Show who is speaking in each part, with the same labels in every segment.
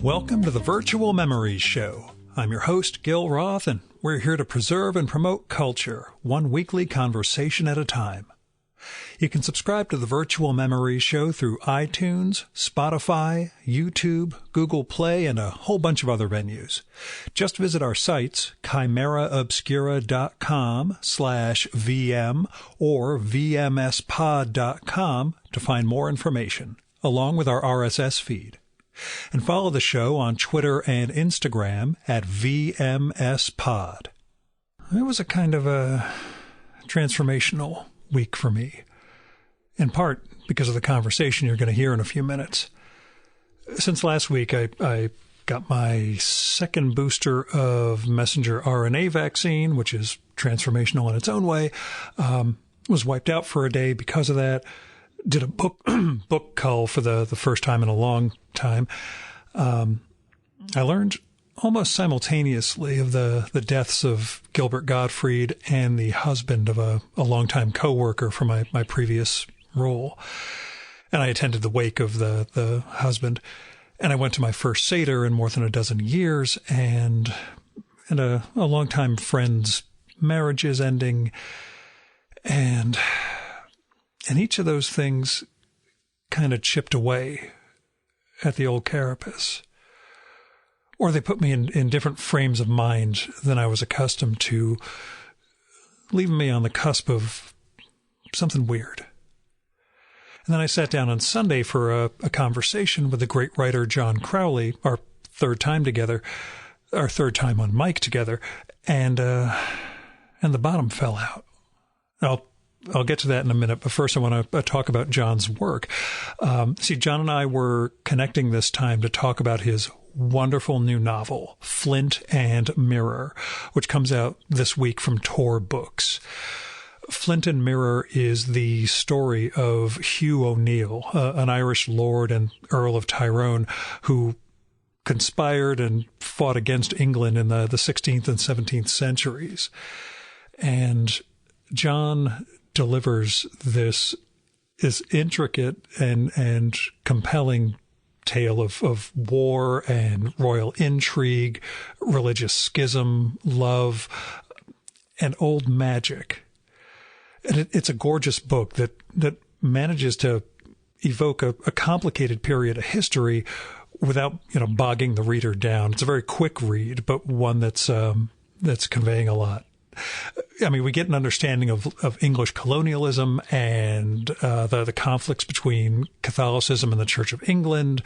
Speaker 1: Welcome to the Virtual Memories Show. I'm your host, Gil Roth, and we're here to preserve and promote culture, one weekly conversation at a time. You can subscribe to the Virtual Memories Show through iTunes, Spotify, YouTube, Google Play, and a whole bunch of other venues. Just visit our sites, chimeraobscura.com/VM or vmspod.com to find more information, along with our RSS feed. And follow the show on Twitter and Instagram at VMSPod. It was a kind of a transformational week for me, in part because of the conversation you're going to hear in a few minutes. Since last week, I got my second booster of messenger RNA vaccine, which is transformational in its own way. Was wiped out for a day because of that. Did a book cull for the first time in a long time. I learned almost simultaneously of the deaths of Gilbert Gottfried and the husband of a longtime coworker from my previous role. And I attended the wake of the husband. And I went to my first Seder in more than a dozen years, and a longtime friend's marriage is ending. And each of those things kind of chipped away at the old carapace. Or they put me in different frames of mind than I was accustomed to, leaving me on the cusp of something weird. And then I sat down on Sunday for a conversation with the great writer John Crowley, our third time on mic together, and the bottom fell out. I'll get to that in a minute, but first I want to talk about John's work. See, John and I were connecting this time to talk about his wonderful new novel, Flint and Mirror, which comes out this week from Tor Books. Flint and Mirror is the story of Hugh O'Neill, an Irish lord and Earl of Tyrone, who conspired and fought against England in the 16th and 17th centuries. And John delivers this intricate and compelling tale of war and royal intrigue, religious schism, love, and old magic. And it's a gorgeous book that manages to evoke a complicated period of history without, bogging the reader down. It's a very quick read, but one that's conveying a lot. I mean, we get an understanding of English colonialism and the conflicts between Catholicism and the Church of England,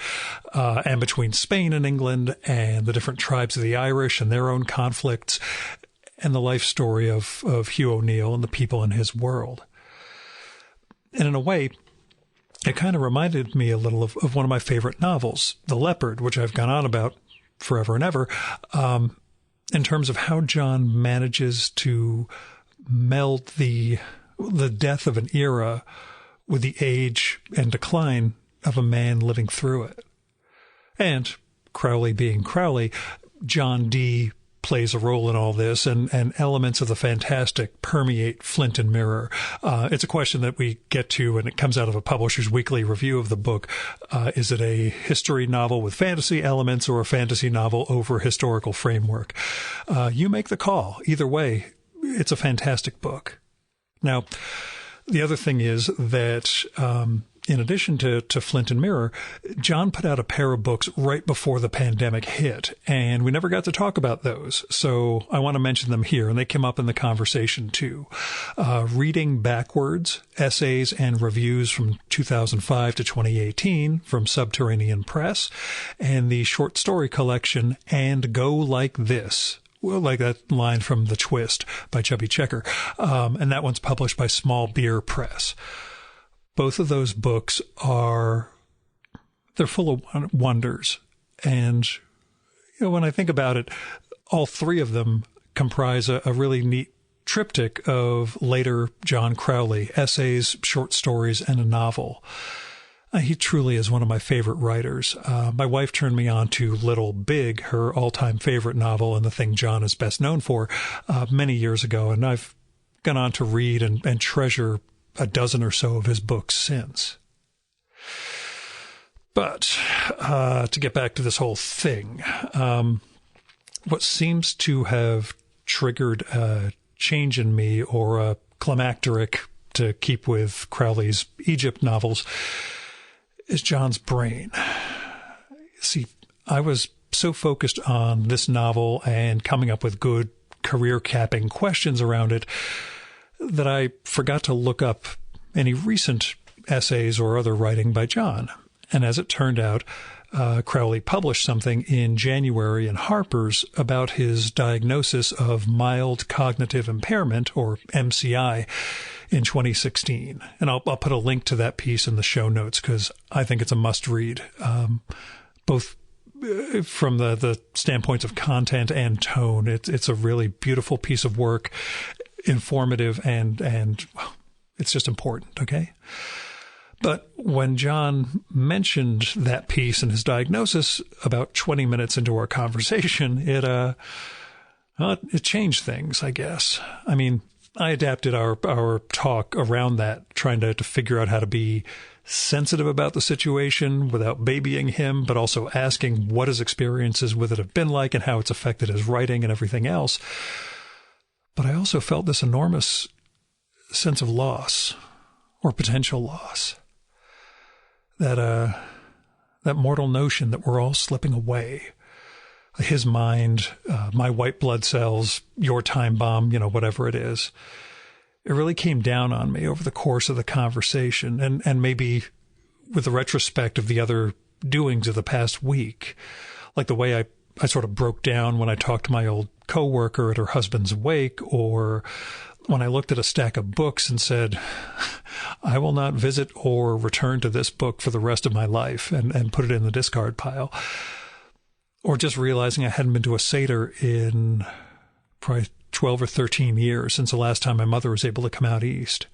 Speaker 1: and between Spain and England, and the different tribes of the Irish and their own conflicts, and the life story of Hugh O'Neill and the people in his world. And in a way, it kind of reminded me a little of one of my favorite novels, The Leopard, which I've gone on about forever and ever, in terms of how John manages to meld the death of an era with the age and decline of a man living through it. And Crowley being Crowley, John D. plays a role in all this, and elements of the fantastic permeate Flint and Mirror. It's a question that we get to, and it comes out of a Publisher's Weekly review of the book. Is it a history novel with fantasy elements or a fantasy novel over historical framework? You make the call. Either way, it's a fantastic book. Now, the other thing is that in addition to Flint and Mirror, John put out a pair of books right before the pandemic hit, and we never got to talk about those. So I want to mention them here, and they came up in the conversation too. Reading Backwards, Essays and Reviews from 2005 to 2018 from Subterranean Press, and the short story collection And Go Like This. Well, like that line from The Twist by Chubby Checker. And that one's published by Small Beer Press. Both of those books they're full of wonders. And, when I think about it, all three of them comprise a really neat triptych of later John Crowley, essays, short stories, and a novel. He truly is one of my favorite writers. My wife turned me on to Little Big, her all-time favorite novel and the thing John is best known for, many years ago. And I've gone on to read and treasure a dozen or so of his books since. But to get back to this whole thing, what seems to have triggered a change in me, or a climacteric, to keep with Crowley's Egypt novels, is John's brain. See, I was so focused on this novel and coming up with good career-capping questions around it that I forgot to look up any recent essays or other writing by John. And as it turned out, Crowley published something in January in Harper's about his diagnosis of mild cognitive impairment, or MCI, in 2016. And I'll put a link to that piece in the show notes because I think it's a must-read, both from the standpoints of content and tone. It's a really beautiful piece of work, informative, and well, it's just important, okay? But when John mentioned that piece and his diagnosis about 20 minutes into our conversation, it changed things, I guess. I mean, I adapted our talk around that, trying to figure out how to be sensitive about the situation without babying him, but also asking what his experiences with it have been like and how it's affected his writing and everything else. But I also felt this enormous sense of loss, or potential loss. That mortal notion that we're all slipping away. His mind, my white blood cells, your time bomb, whatever it is. It really came down on me over the course of the conversation, and maybe with the retrospect of the other doings of the past week, like the way I sort of broke down when I talked to my old coworker at her husband's wake, or when I looked at a stack of books and said, I will not visit or return to this book for the rest of my life, and put it in the discard pile. Or just realizing I hadn't been to a Seder in probably 12 or 13 years since the last time my mother was able to come out east.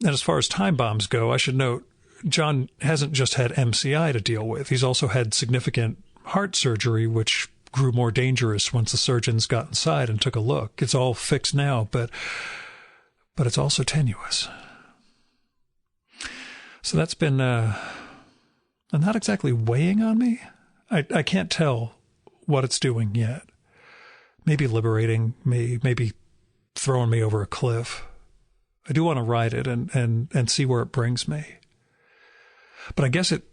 Speaker 1: And as far as time bombs go, I should note, John hasn't just had MCI to deal with. He's also had significant heart surgery, which grew more dangerous once the surgeons got inside and took a look. It's all fixed now, but it's also tenuous. So that's been not exactly weighing on me. I can't tell what it's doing yet. Maybe liberating me, maybe throwing me over a cliff. I do want to ride it and see where it brings me. But I guess it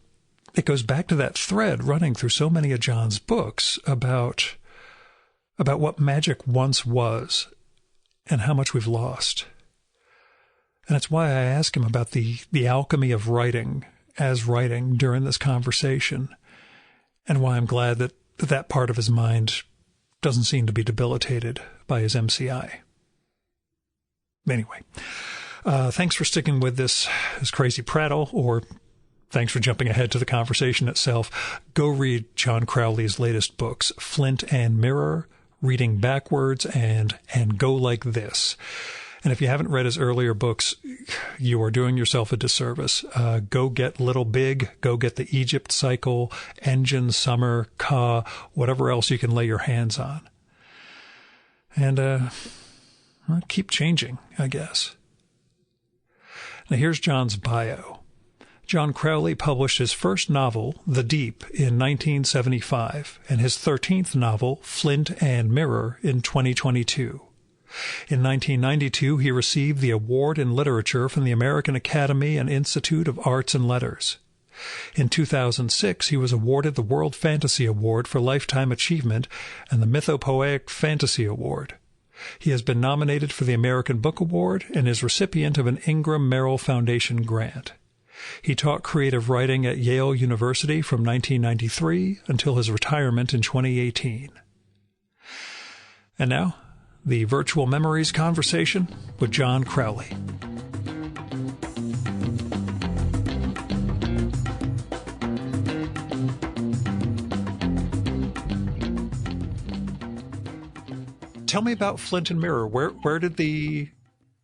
Speaker 1: goes back to that thread running through so many of John's books about what magic once was and how much we've lost. And it's why I ask him about the alchemy of writing as writing during this conversation, and why I'm glad that part of his mind doesn't seem to be debilitated by his MCI. Anyway, thanks for sticking with this crazy prattle, or thanks for jumping ahead to the conversation itself. Go read John Crowley's latest books, Flint and Mirror, Reading Backwards, and Go Like This. And if you haven't read his earlier books, you are doing yourself a disservice. Go get Little Big, go get the Egypt Cycle, Engine, Summer, Ka, whatever else you can lay your hands on. And keep changing, I guess. Now here's John's bio. John Crowley published his first novel, The Deep, in 1975, and his 13th novel, Flint and Mirror, in 2022. In 1992, he received the Award in Literature from the American Academy and Institute of Arts and Letters. In 2006, he was awarded the World Fantasy Award for Lifetime Achievement and the Mythopoeic Fantasy Award. He has been nominated for the American Book Award and is recipient of an Ingram Merrill Foundation grant. He taught creative writing at Yale University from 1993 until his retirement in 2018. And now, the Virtual Memories conversation with John Crowley. Tell me about Flint and Mirror. Where did the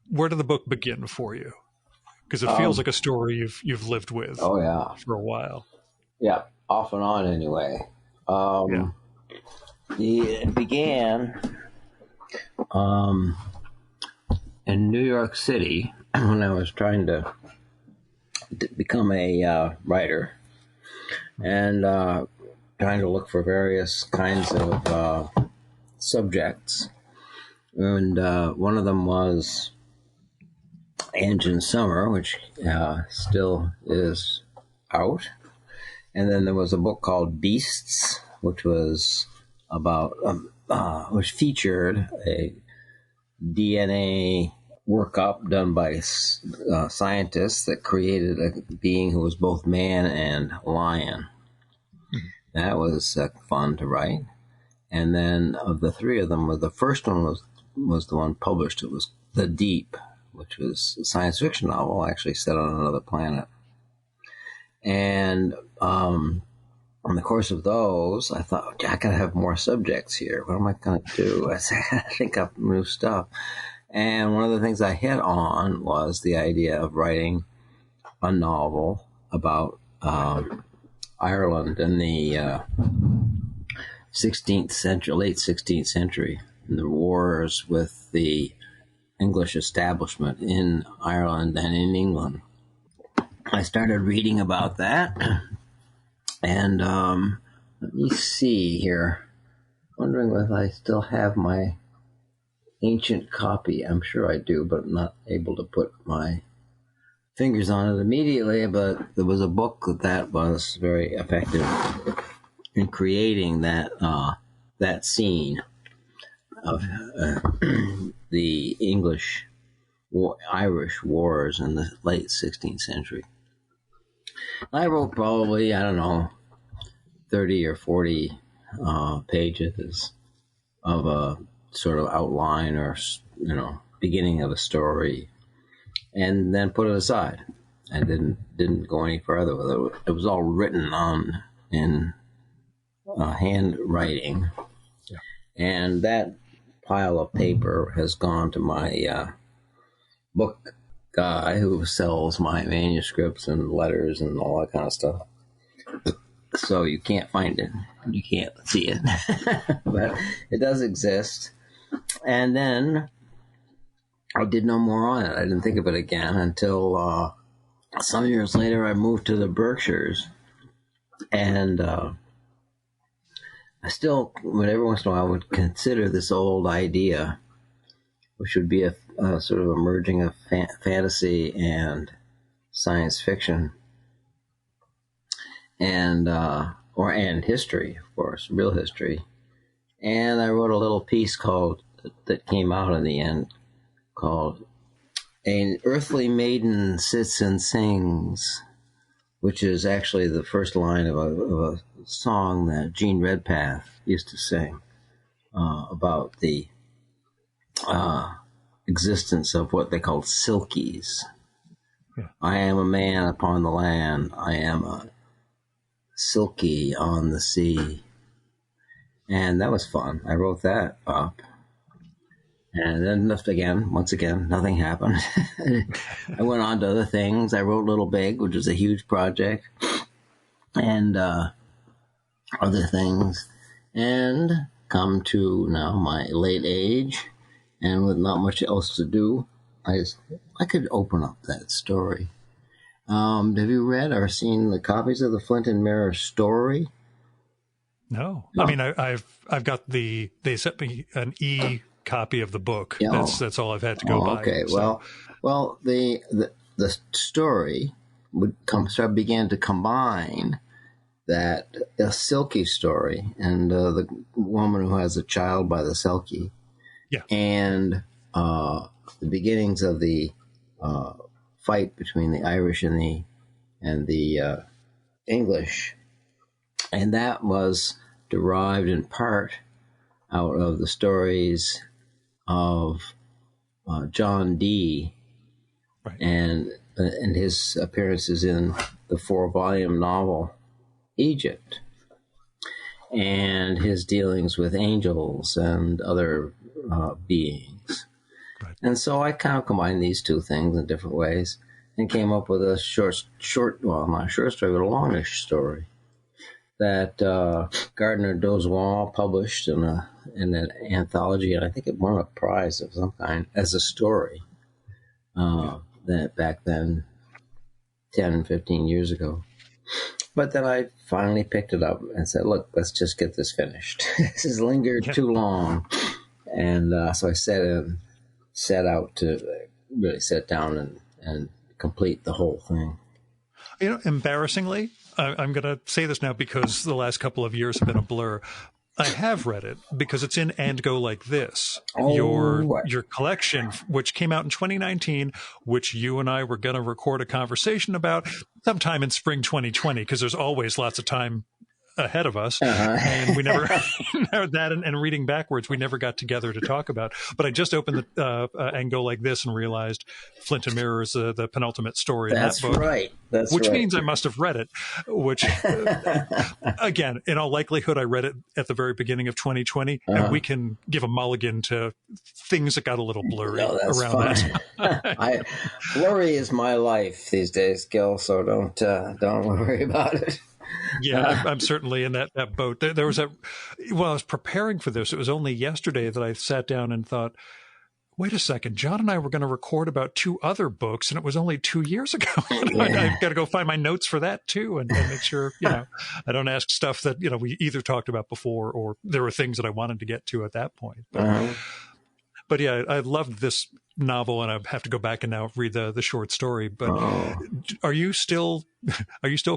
Speaker 1: book begin for you? Because it feels like a story you've lived with.
Speaker 2: Oh yeah,
Speaker 1: for a while.
Speaker 2: Yeah, off and on anyway. It began in New York City when I was trying to become a writer and trying to look for various kinds of subjects. And one of them was Engine Summer, which still is out. And then there was a book called Beasts, which was about, which featured a DNA workup done by scientists that created a being who was both man and lion. Mm-hmm. That was fun to write. And then of the three of them, the first one was the one published. It was The Deep, which was a science fiction novel actually set on another planet. And in the course of those, I thought, I gotta have more subjects here. What am I gonna do? I said, I think of new stuff. And one of the things I hit on was the idea of writing a novel about Ireland in the 16th century, late 16th century, and the wars with the English establishment in Ireland and in England. I started reading about that, and let me see here. Wondering if I still have my ancient copy. I'm sure I do, but I'm not able to put my fingers on it immediately. But there was a book that was very effective in creating that scene of the Irish wars in the late 16th century. I wrote probably, 30 or 40 pages of a sort of outline or, beginning of a story, and then put it aside. I didn't go any further with it. It was all written on in handwriting. Yeah. And that pile of paper has gone to my book guy who sells my manuscripts and letters and all that kind of stuff. So you can't find it. You can't see it. But it does exist. And then I did no more on it. I didn't think of it again until some years later I moved to the Berkshires. And I still, every once in a while, I would consider this old idea, which would be a sort of a merging of fantasy and science fiction, and history, of course, real history. And I wrote a little piece that came out in the end called "An Earthly Maiden Sits and Sings," which is actually the first line of a song that Gene Redpath used to sing about the existence of what they called silkies. Yeah. I am a man upon the land. I am a silky on the sea. And that was fun. I wrote that up. And then once again, nothing happened. I went on to other things. I wrote Little Big, which was a huge project, and other things. And come to now my late age, and with not much else to do, I could open up that story. Have you read or seen the copies of the Flint and Mirror story?
Speaker 1: No. I mean, I've got they sent me an copy of the book.
Speaker 2: Yeah.
Speaker 1: That's all I've had to go by.
Speaker 2: Okay. So. Well, the story began to combine that a Silky story and the woman who has a child by the Selkie.
Speaker 1: Yeah.
Speaker 2: And the beginnings of the fight between the Irish and the English, and that was derived in part out of the stories of John Dee, right, and his appearances in the 4-volume novel Egypt, and his dealings with angels and other beings. Right. And so I kind of combined these two things in different ways and came up with a well, not a short story, but a longish story that Gardner Dozois published in an anthology, and I think it won a prize of some kind as a story. That back then, 10, 15 years ago. But then I finally picked it up and said, look, let's just get this finished. This has lingered too long. And so I set out to really sit down and complete the whole thing.
Speaker 1: Embarrassingly, I'm going to say this now because the last couple of years have been a blur. I have read it because it's in And Go Like This, your collection, which came out in 2019, which you and I were going to record a conversation about sometime in spring 2020, because there's always lots of time ahead of us. And we never, that and reading backwards, we never got together to talk about. But I just opened the And Go Like This and realized Flint and Mirror is the penultimate story in that book.
Speaker 2: That's right.
Speaker 1: Which means I must have read it, which, again, in all likelihood, I read it at the very beginning of 2020, and we can give a mulligan to things that got a little blurry around that.
Speaker 2: Blurry is my life these days, Gil, so don't worry about it.
Speaker 1: Yeah, I'm certainly in that boat. There was I was preparing for this. It was only yesterday that I sat down and thought, wait a second, John and I were going to record about 2 other books, and it was only 2 years ago. I've got to go find my notes for that too, and make sure, I don't ask stuff that, we either talked about before, or there were things that I wanted to get to at that point. But yeah, I loved this novel, and I have to go back and now read the short story. But are you still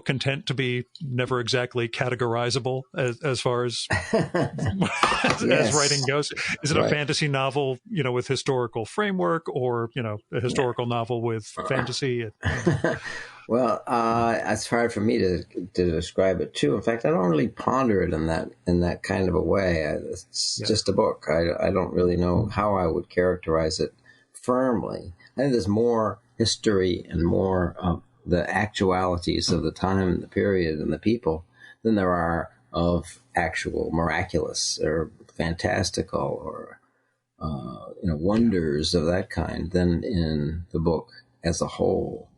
Speaker 1: content to be never exactly categorizable as far as as writing goes? Is it a fantasy novel, with historical framework, or a historical novel with fantasy?
Speaker 2: Well, it's hard for me to describe it too. In fact, I don't really ponder it in that kind of a way. It's just a book. I don't really know how I would characterize it firmly. I think there's more history and more of the actualities of the time and the period and the people than there are of actual miraculous or fantastical or wonders of that kind than in the book as a whole.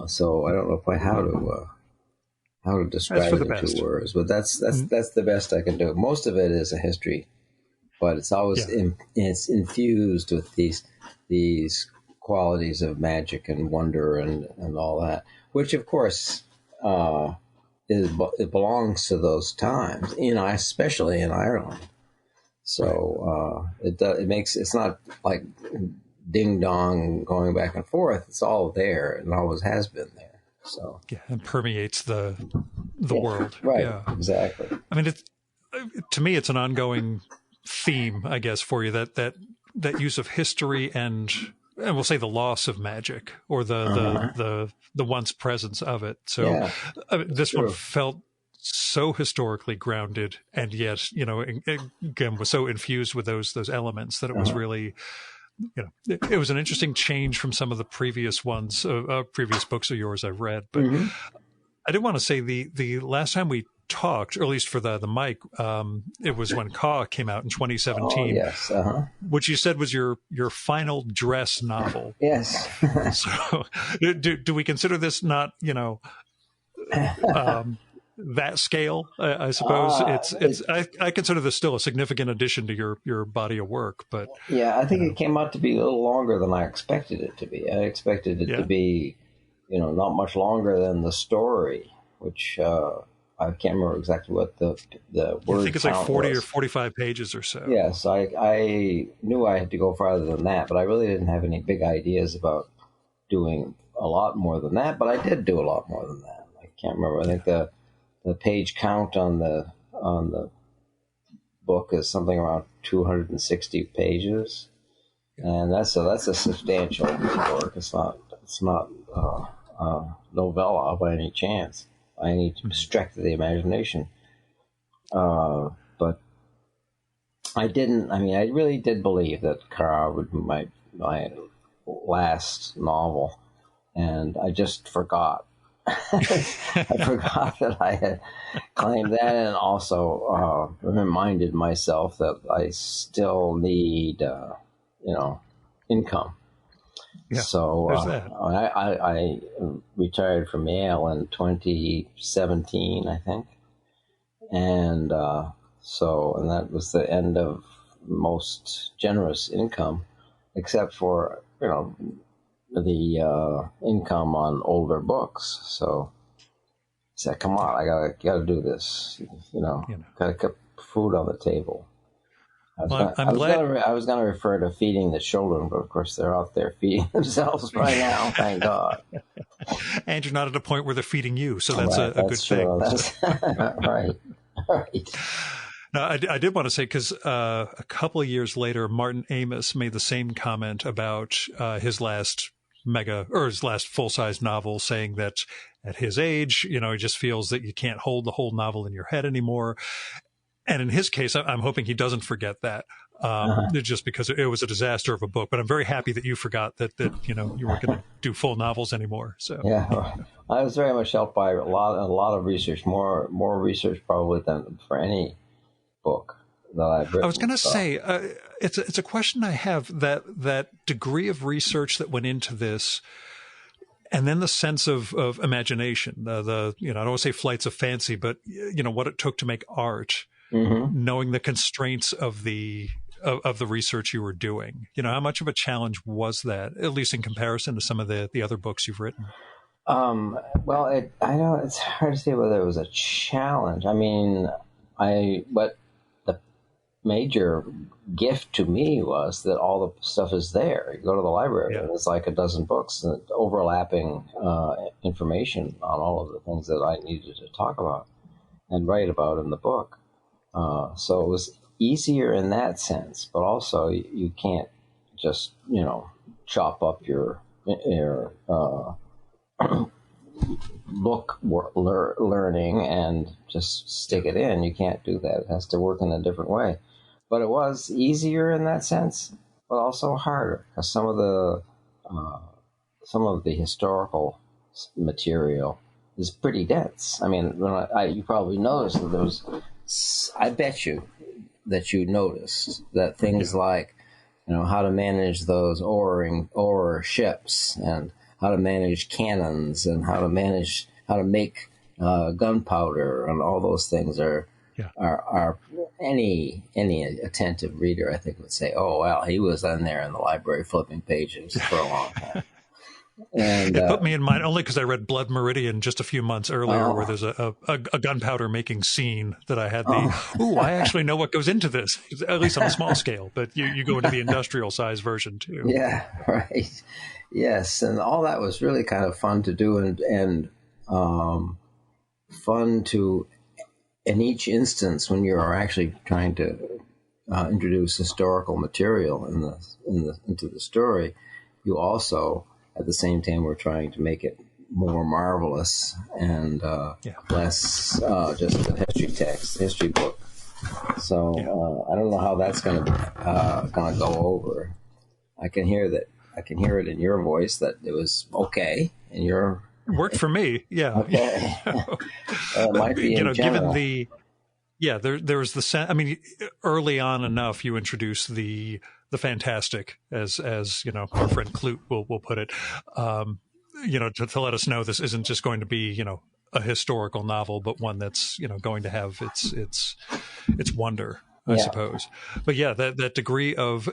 Speaker 2: So I don't know quite how to describe it in 2 words, but that's the best I can do. Most of it is a history, but it's always it's infused with these qualities of magic and wonder and all that, which of course it belongs to those times, especially in Ireland. So it's not like ding dong going back and forth. It's all there and always has been there. So
Speaker 1: and permeates the world.
Speaker 2: Right.
Speaker 1: Yeah.
Speaker 2: Exactly.
Speaker 1: I mean, to me, it's an ongoing theme, I guess, for you, that use of history and we'll say the loss of magic, or the once presence of it. So this one felt so historically grounded, and yet, again, was so infused with those elements that it was really, it was an interesting change from some of the previous ones, previous books of yours I've read. But I did want to say the last time we talked, or at least for the mic, it was when Caw came out in 2017, which you said was your final dress novel.
Speaker 2: Yes.
Speaker 1: So do we consider this not, that scale? I suppose I consider this still a significant addition to your body of work, but
Speaker 2: I think it came out to be a little longer than I expected it to be. I expected it to be, not much longer than the story, which I can't remember exactly what the word.
Speaker 1: I think it's like 40
Speaker 2: was.
Speaker 1: or 45 pages or so.
Speaker 2: Yes, I knew I had to go farther than that, but I really didn't have any big ideas about doing a lot more than that. But I did do a lot more than that. I can't remember. I think the page count on the book is something around 260 pages, and that's a substantial work. It's not novella by any chance. I need to stretch the imagination. But I didn't. I mean, I really did believe that Cara would be my last novel, and I just forgot. I forgot that I had claimed that, and also reminded myself that I still need, income.
Speaker 1: Yeah,
Speaker 2: so I retired from Yale in 2017, I think, and that was the end of most generous income, except for income on older books. So I said, "Come on, I gotta do this. Gotta keep food on the table."
Speaker 1: I'm glad.
Speaker 2: I was gonna refer to feeding the children, but of course they're out there feeding themselves right now. Thank God.
Speaker 1: And you're not at a point where they're feeding you, so that's a good
Speaker 2: true.
Speaker 1: thing.
Speaker 2: That's right. Right.
Speaker 1: Now, I did want to say, because a couple of years later, Martin Amis made the same comment about his last full-size novel, saying that at his age, he just feels that you can't hold the whole novel in your head anymore. And in his case, I'm hoping he doesn't forget that, just because it was a disaster of a book. But I'm very happy that you forgot that you weren't going to do full novels anymore. So
Speaker 2: yeah, I was very much helped by a lot of research, more research probably than for any book that I've written.
Speaker 1: I was going to say, it's a question I have, that degree of research that went into this, and then the sense of imagination, I don't want to say flights of fancy, but what it took to make art. Mm-hmm. Knowing the constraints of the research you were doing, how much of a challenge was that, at least in comparison to some of the other books you've written?
Speaker 2: Well, I know it's hard to say whether it was a challenge. I mean, but the major gift to me was that all the stuff is there. You go to the library, and it's like a dozen books, and overlapping information on all of the things that I needed to talk about and write about in the book. So it was easier in that sense, but also you can't just, chop up your book learning and just stick it in. You can't do that. It has to work in a different way. But it was easier in that sense, but also harder, because some of the historical material is pretty dense. I mean, you probably noticed that there was. I bet you that you noticed that things like, how to manage those oar ships, and how to manage cannons, and how to make gunpowder, and all those things are any attentive reader, I think, would say, oh, well, he was in there in the library flipping pages for a long time. And
Speaker 1: it put me in mind only because I read Blood Meridian just a few months earlier, where there's a gunpowder making scene that I had I actually know what goes into this, at least on a small scale, but you go into the industrial size version too.
Speaker 2: Yeah, right. Yes, and all that was really kind of fun to do, and fun to, in each instance when you're actually trying to introduce historical material into the story, you also, at the same time, we're trying to make it more marvelous and less just a history book. So I don't know how that's going to go over. I can hear it in your voice that it was okay, and your
Speaker 1: worked for me. Yeah.
Speaker 2: Okay. It might be in general.
Speaker 1: Given there was the sense. I mean, early on enough, you introduced the fantastic, as our friend Clute will put it, to let us know this isn't just going to be, a historical novel, but one that's, going to have its wonder, I suppose. But that degree of,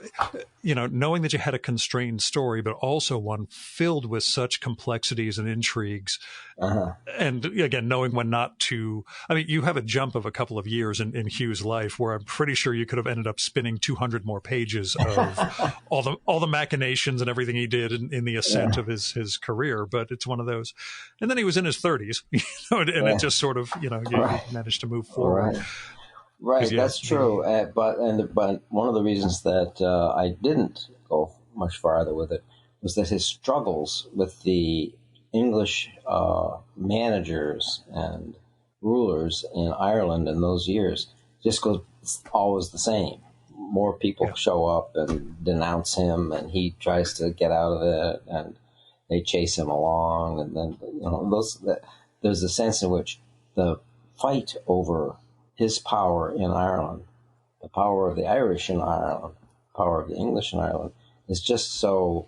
Speaker 1: knowing that you had a constrained story, but also one filled with such complexities and intrigues. And again, knowing when not to, you have a jump of a couple of years in Hugh's life where I'm pretty sure you could have ended up spinning 200 more pages of all the machinations and everything he did in the ascent of his career. But it's one of those. And then he was in his 30s, and it just sort of, you managed to move forward.
Speaker 2: Right, that's true. But one of the reasons that I didn't go much farther with it was that his struggles with the English managers and rulers in Ireland in those years just goes always the same. More people show up and denounce him, and he tries to get out of it, and they chase him along, and then there's a sense in which the fight over his power in Ireland, the power of the Irish in Ireland, the power of the English in Ireland, is just so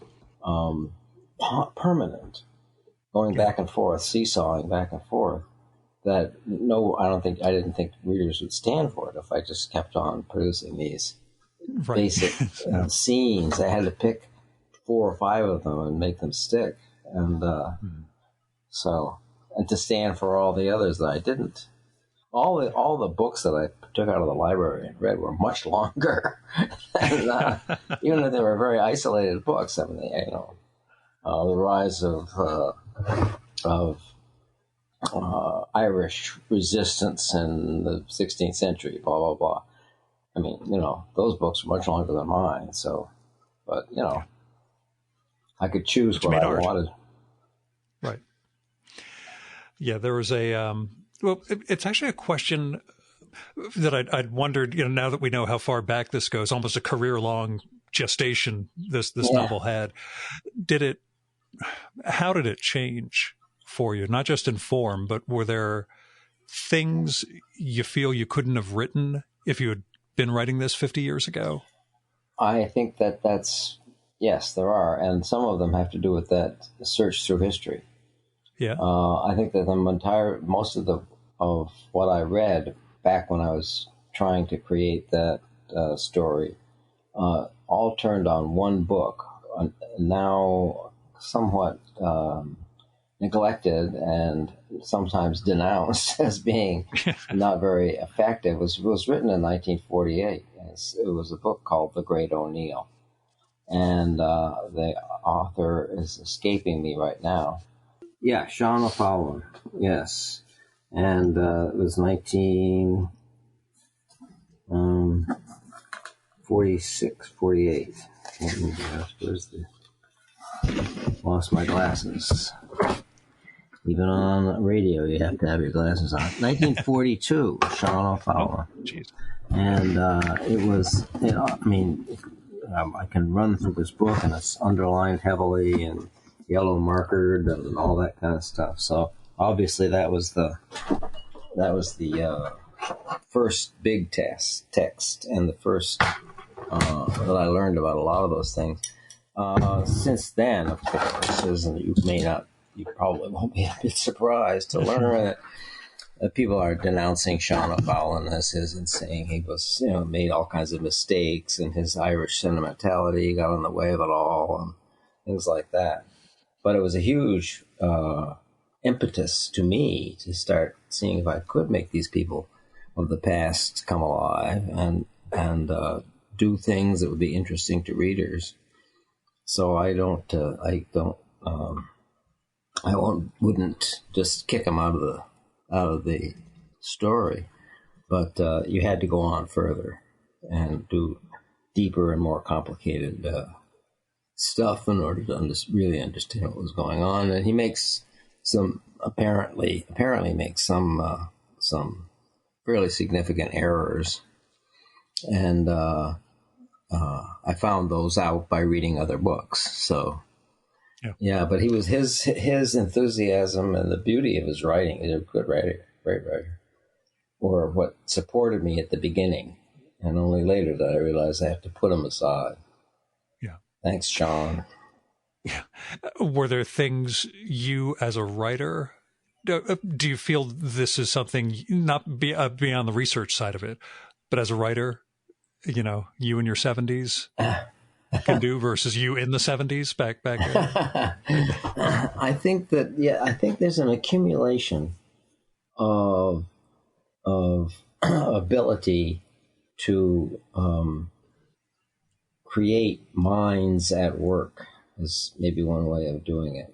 Speaker 2: permanent, going back and forth, seesawing back and forth, that I didn't think readers would stand for it if I just kept on producing these basic scenes. I had to pick 4 or 5 of them and make them stick. And and to stand for all the others that I didn't. All the books that I took out of the library and read were much longer. And, even if they were very isolated books. I mean, the rise of Irish resistance in the 16th century, blah, blah, blah. I mean, those books were much longer than mine. So, but, I could choose what I wanted.
Speaker 1: Right. Yeah, there was it's actually a question that I'd wondered, now that we know how far back this goes, almost a career-long gestation this novel had. How did it change for you? Not just in form, but were there things you feel you couldn't have written if you had been writing this 50 years ago?
Speaker 2: I think yes, there are. And some of them have to do with that search through history.
Speaker 1: Yeah.
Speaker 2: I think that most of what I read back when I was trying to create that story, all turned on one book, now somewhat neglected and sometimes denounced as being not very effective. It was written in 1948. It was a book called The Great O'Neill, and the author is escaping me right now. Yeah, Sean O'Fallon, yes. And it was 1946, 48. Lost my glasses. Even on radio, you have to have your glasses on. 1942, Sean O'Fallon.
Speaker 1: Oh, jeez.
Speaker 2: And it was, I can run through this book, and it's underlined heavily and yellow markered and all that kind of stuff. So obviously that was the first big text and the first that I learned about a lot of those things. Since then, of course, and you probably won't be a bit surprised to learn that people are denouncing Sean O'Fallon and saying he was, made all kinds of mistakes and his Irish sentimentality got in the way of it all and things like that. But it was a huge impetus to me to start seeing if I could make these people of the past come alive and do things that would be interesting to readers. So I wouldn't just kick them out of the story, but you had to go on further and do deeper and more complicated stuff in order to really understand what was going on. And he makes apparently makes some fairly significant errors, and I found those out by reading other books. So yeah, but he was his enthusiasm and the beauty of his writing. He's a good writer, great writer, or what supported me at the beginning, and only later did I realize I have to put him aside. Thanks, Sean.
Speaker 1: Yeah. Were there things you, as a writer, do you feel this is something not beyond the research side of it, but as a writer, you in your 70s can do versus you in the 70s back then?
Speaker 2: I think there's an accumulation of ability to create minds at work is maybe one way of doing it.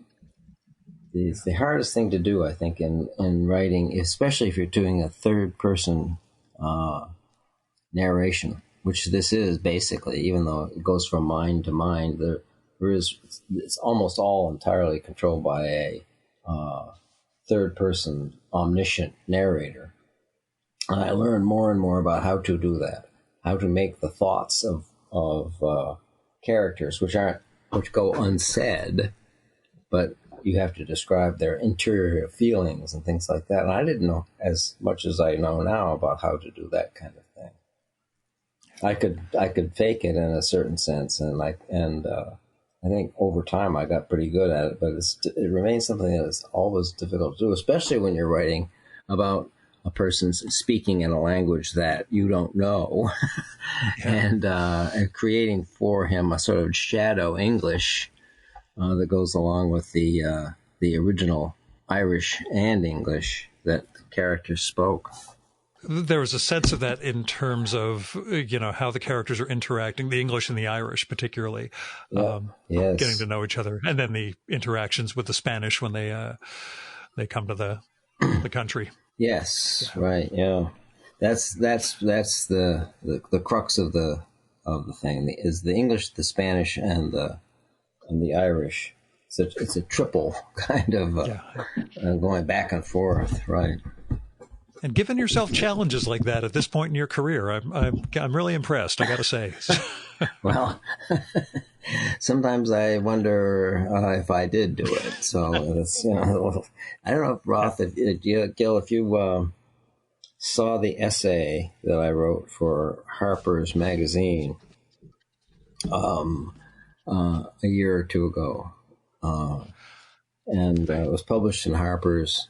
Speaker 2: It's the hardest thing to do, I think, in writing, especially if you're doing a third-person narration, which this is basically, even though it goes from mind to mind. It's almost all entirely controlled by a third-person omniscient narrator. And I learned more and more about how to do that, how to make the thoughts of characters, which go unsaid, but you have to describe their interior feelings and things like that. And I didn't know as much as I know now about how to do that kind of thing. I could fake it in a certain sense, and I think over time I got pretty good at it. But it remains something that is always difficult to do, especially when you're writing about a person's speaking in a language that you don't know, and creating for him a sort of shadow English that goes along with the original Irish and English that the characters spoke.
Speaker 1: There was a sense of that in terms of, how the characters are interacting, the English and the Irish particularly,
Speaker 2: Yes.
Speaker 1: getting to know each other, and then the interactions with the Spanish when they come to the country.
Speaker 2: Yes, right. Yeah, that's the crux of the thing is the English, the Spanish, and the Irish. So it's a triple kind of going back and forth, right?
Speaker 1: And giving yourself challenges like that at this point in your career, I'm really impressed, I got to say.
Speaker 2: Well, sometimes I wonder if I did do it. So it's, I don't know, Roth, Gil, if you saw the essay that I wrote for Harper's Magazine a year or two ago, and it was published in Harper's.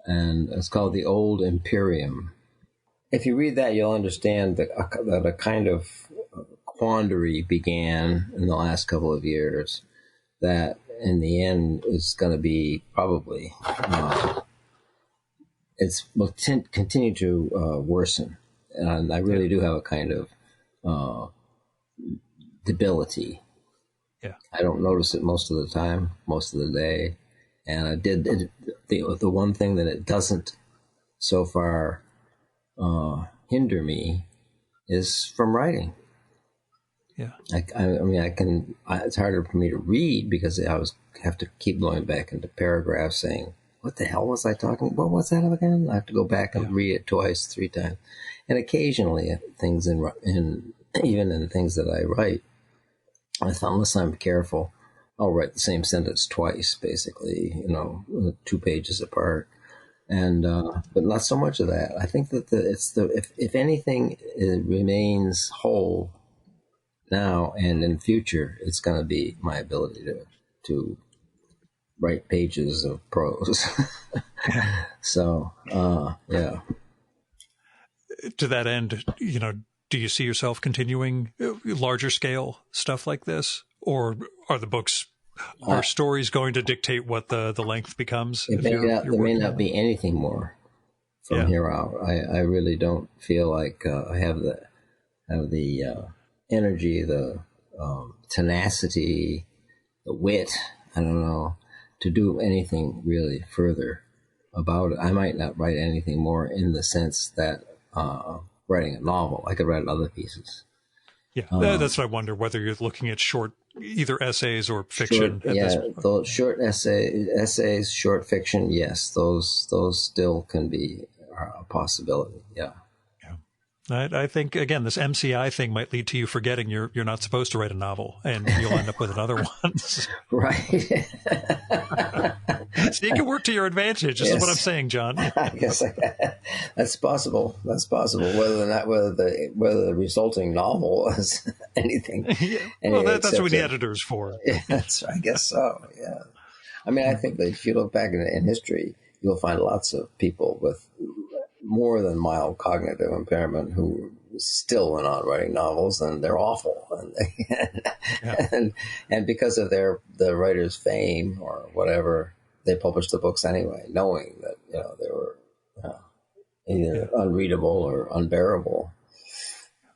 Speaker 2: And it's called The Old Imperium. If you read that, you'll understand that a kind of quandary began in the last couple of years that in the end is going to be probably, will continue to worsen. And I really do have a kind of debility.
Speaker 1: Yeah.
Speaker 2: I don't notice it most of the time, most of the day. And I did the one thing that it doesn't so far hinder me is from writing.
Speaker 1: Yeah.
Speaker 2: I mean, it's harder for me to read because I have to keep going back into paragraphs saying, what the hell was I talking? What was that again? I have to go back and read it twice, 3 times. And occasionally things even in things that I write, unless I'm careful, I'll write the same sentence twice, basically, 2 pages apart, and but not so much of that. I think that if anything it remains whole now and in future, it's going to be my ability to write pages of prose. So yeah.
Speaker 1: To that end, do you see yourself continuing larger scale stuff like this? Or are the books, are stories going to dictate what the length becomes?
Speaker 2: There may not be anything more from here out. I really don't feel like I have the energy, the tenacity, the wit, I don't know, to do anything really further about it. I might not write anything more in the sense that writing a novel, I could write other pieces.
Speaker 1: Yeah, that's what I wonder, whether you're looking at short, either essays or fiction.
Speaker 2: Those short essays, short fiction, yes, those still can be a possibility. Yeah.
Speaker 1: I think, again, this MCI thing might lead to you forgetting you're not supposed to write a novel, and you'll end up with another one.
Speaker 2: Right.
Speaker 1: So you can work to your advantage. This is what I'm saying, John.
Speaker 2: I guess that's possible. That's possible. Whether the resulting novel is anything.
Speaker 1: Well, that's what we need editors for.
Speaker 2: Yeah, I guess so. Yeah. I mean, I think that if you look back in history, you'll find lots of people with more than mild cognitive impairment who still went on writing novels, and they're awful. And because of the writer's fame or whatever, they published the books anyway, knowing that they were either unreadable or unbearable.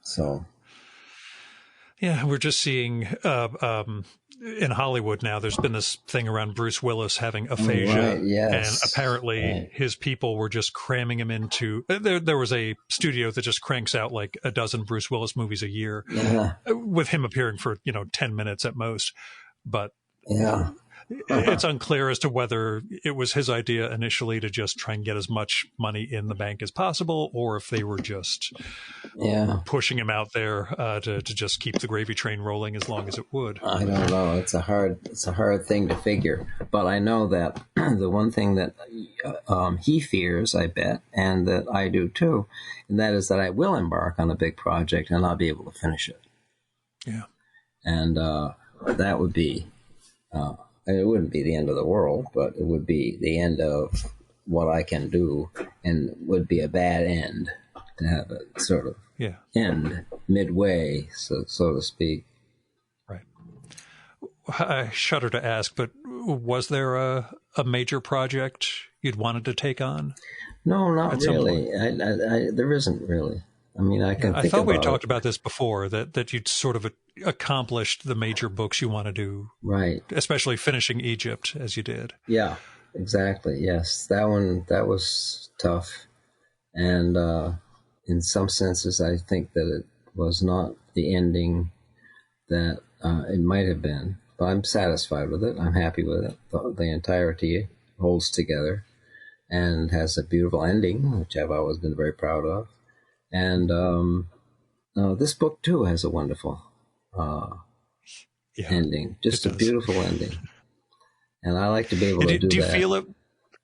Speaker 2: So,
Speaker 1: yeah, we're just seeing in Hollywood now, there's been this thing around Bruce Willis having aphasia, and apparently his people were just cramming him into. There was a studio that just cranks out like a dozen Bruce Willis movies a year, with him appearing for 10 minutes at most. But it's unclear as to whether it was his idea initially to just try and get as much money in the bank as possible, or if they were just pushing him out there to just keep the gravy train rolling as long as it would.
Speaker 2: I don't know. It's a hard thing to figure. But I know that the one thing that he fears, I bet, and that I do too, and that is that I will embark on a big project and not be able to finish it.
Speaker 1: Yeah.
Speaker 2: And that would be... it wouldn't be the end of the world, but it would be the end of what I can do, and would be a bad end to have it sort of end midway, so to speak.
Speaker 1: Right. I shudder to ask, but was there a major project you'd wanted to take on?
Speaker 2: No, not really. There isn't really. I mean, I can.
Speaker 1: I thought we talked about this before, that you'd sort of accomplished the major books you want to do,
Speaker 2: right?
Speaker 1: Especially finishing Egypt as you did.
Speaker 2: Yeah, exactly. Yes, that was tough, and in some senses, I think that it was not the ending that it might have been. But I'm satisfied with it. I'm happy with it. The entirety holds together and has a beautiful ending, which I've always been very proud of. And this book, too, has a wonderful ending. Just a beautiful ending. And I like to be able to do that.
Speaker 1: Do you feel it?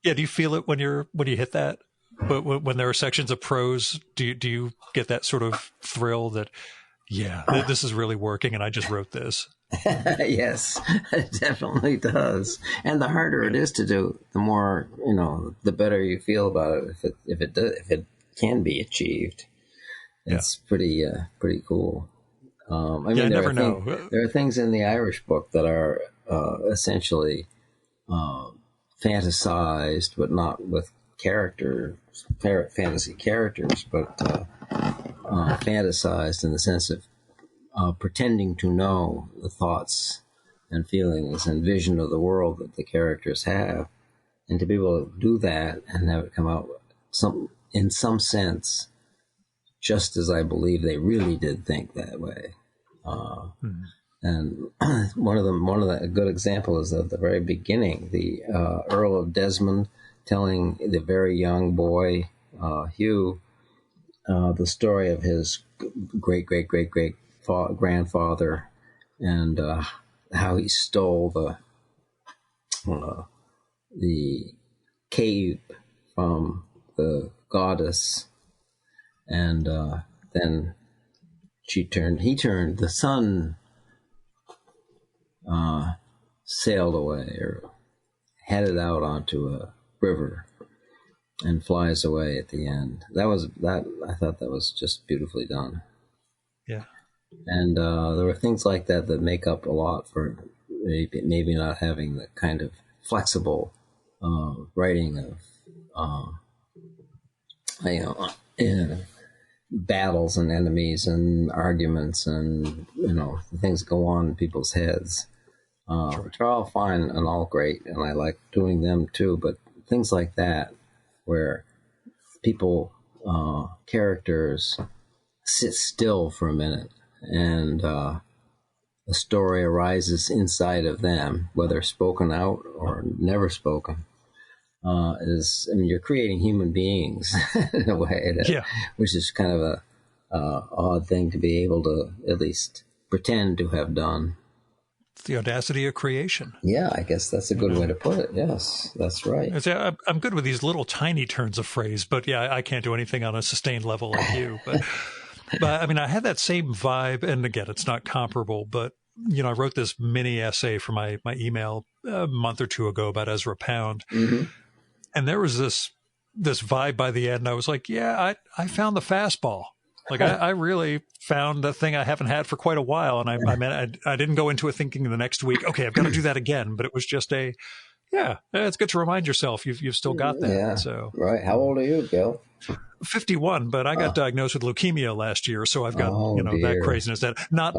Speaker 1: Yeah, do you feel it when you hit that? When there are sections of prose, do you get that sort of thrill that, this is really working and I just wrote this?
Speaker 2: Yes, it definitely does. And the harder it is to do, the more, the better you feel about it if it can be achieved. It's pretty cool. I mean, there are things in the Irish book that are essentially fantasized, but not with fantasy characters, but fantasized in the sense of pretending to know the thoughts and feelings and vision of the world that the characters have, and to be able to do that and have it come out in some sense, just as I believe they really did think that way. And one of the good example is at the very beginning, the Earl of Desmond telling the very young boy Hugh the story of his great grandfather and how he stole the cave from the goddess, and then he turned, the sun sailed away or headed out onto a river and flies away at the end. I thought that was just beautifully done.
Speaker 1: Yeah.
Speaker 2: And there were things like that make up a lot for maybe not having the kind of flexible writing of battles and enemies and arguments and things go on in people's heads, which are all fine and all great, and I like doing them too. But things like that, where characters sit still for a minute and a story arises inside of them, whether spoken out or never spoken, you're creating human beings in a way which is kind of a odd thing to be able to at least pretend to have done.
Speaker 1: It's the audacity of creation.
Speaker 2: Yeah, I guess that's a good way to put it. Yes, that's right.
Speaker 1: I'm good with these little tiny turns of phrase, but I can't do anything on a sustained level like you. But I mean, I had that same vibe, and again, it's not comparable, but I wrote this mini essay for my email a month or two ago about Ezra Pound.
Speaker 2: Mm-hmm.
Speaker 1: And there was this vibe by the end. I was like, I found the fastball. Like I really found a thing I haven't had for quite a while. And I didn't go into it thinking the next week, okay, I've got to do that again. But it was just it's good to remind yourself you've still got that.
Speaker 2: Yeah,
Speaker 1: so
Speaker 2: right. How old are you, Gil?
Speaker 1: 51, but I got diagnosed with leukemia last year, so I've got that craziness. That not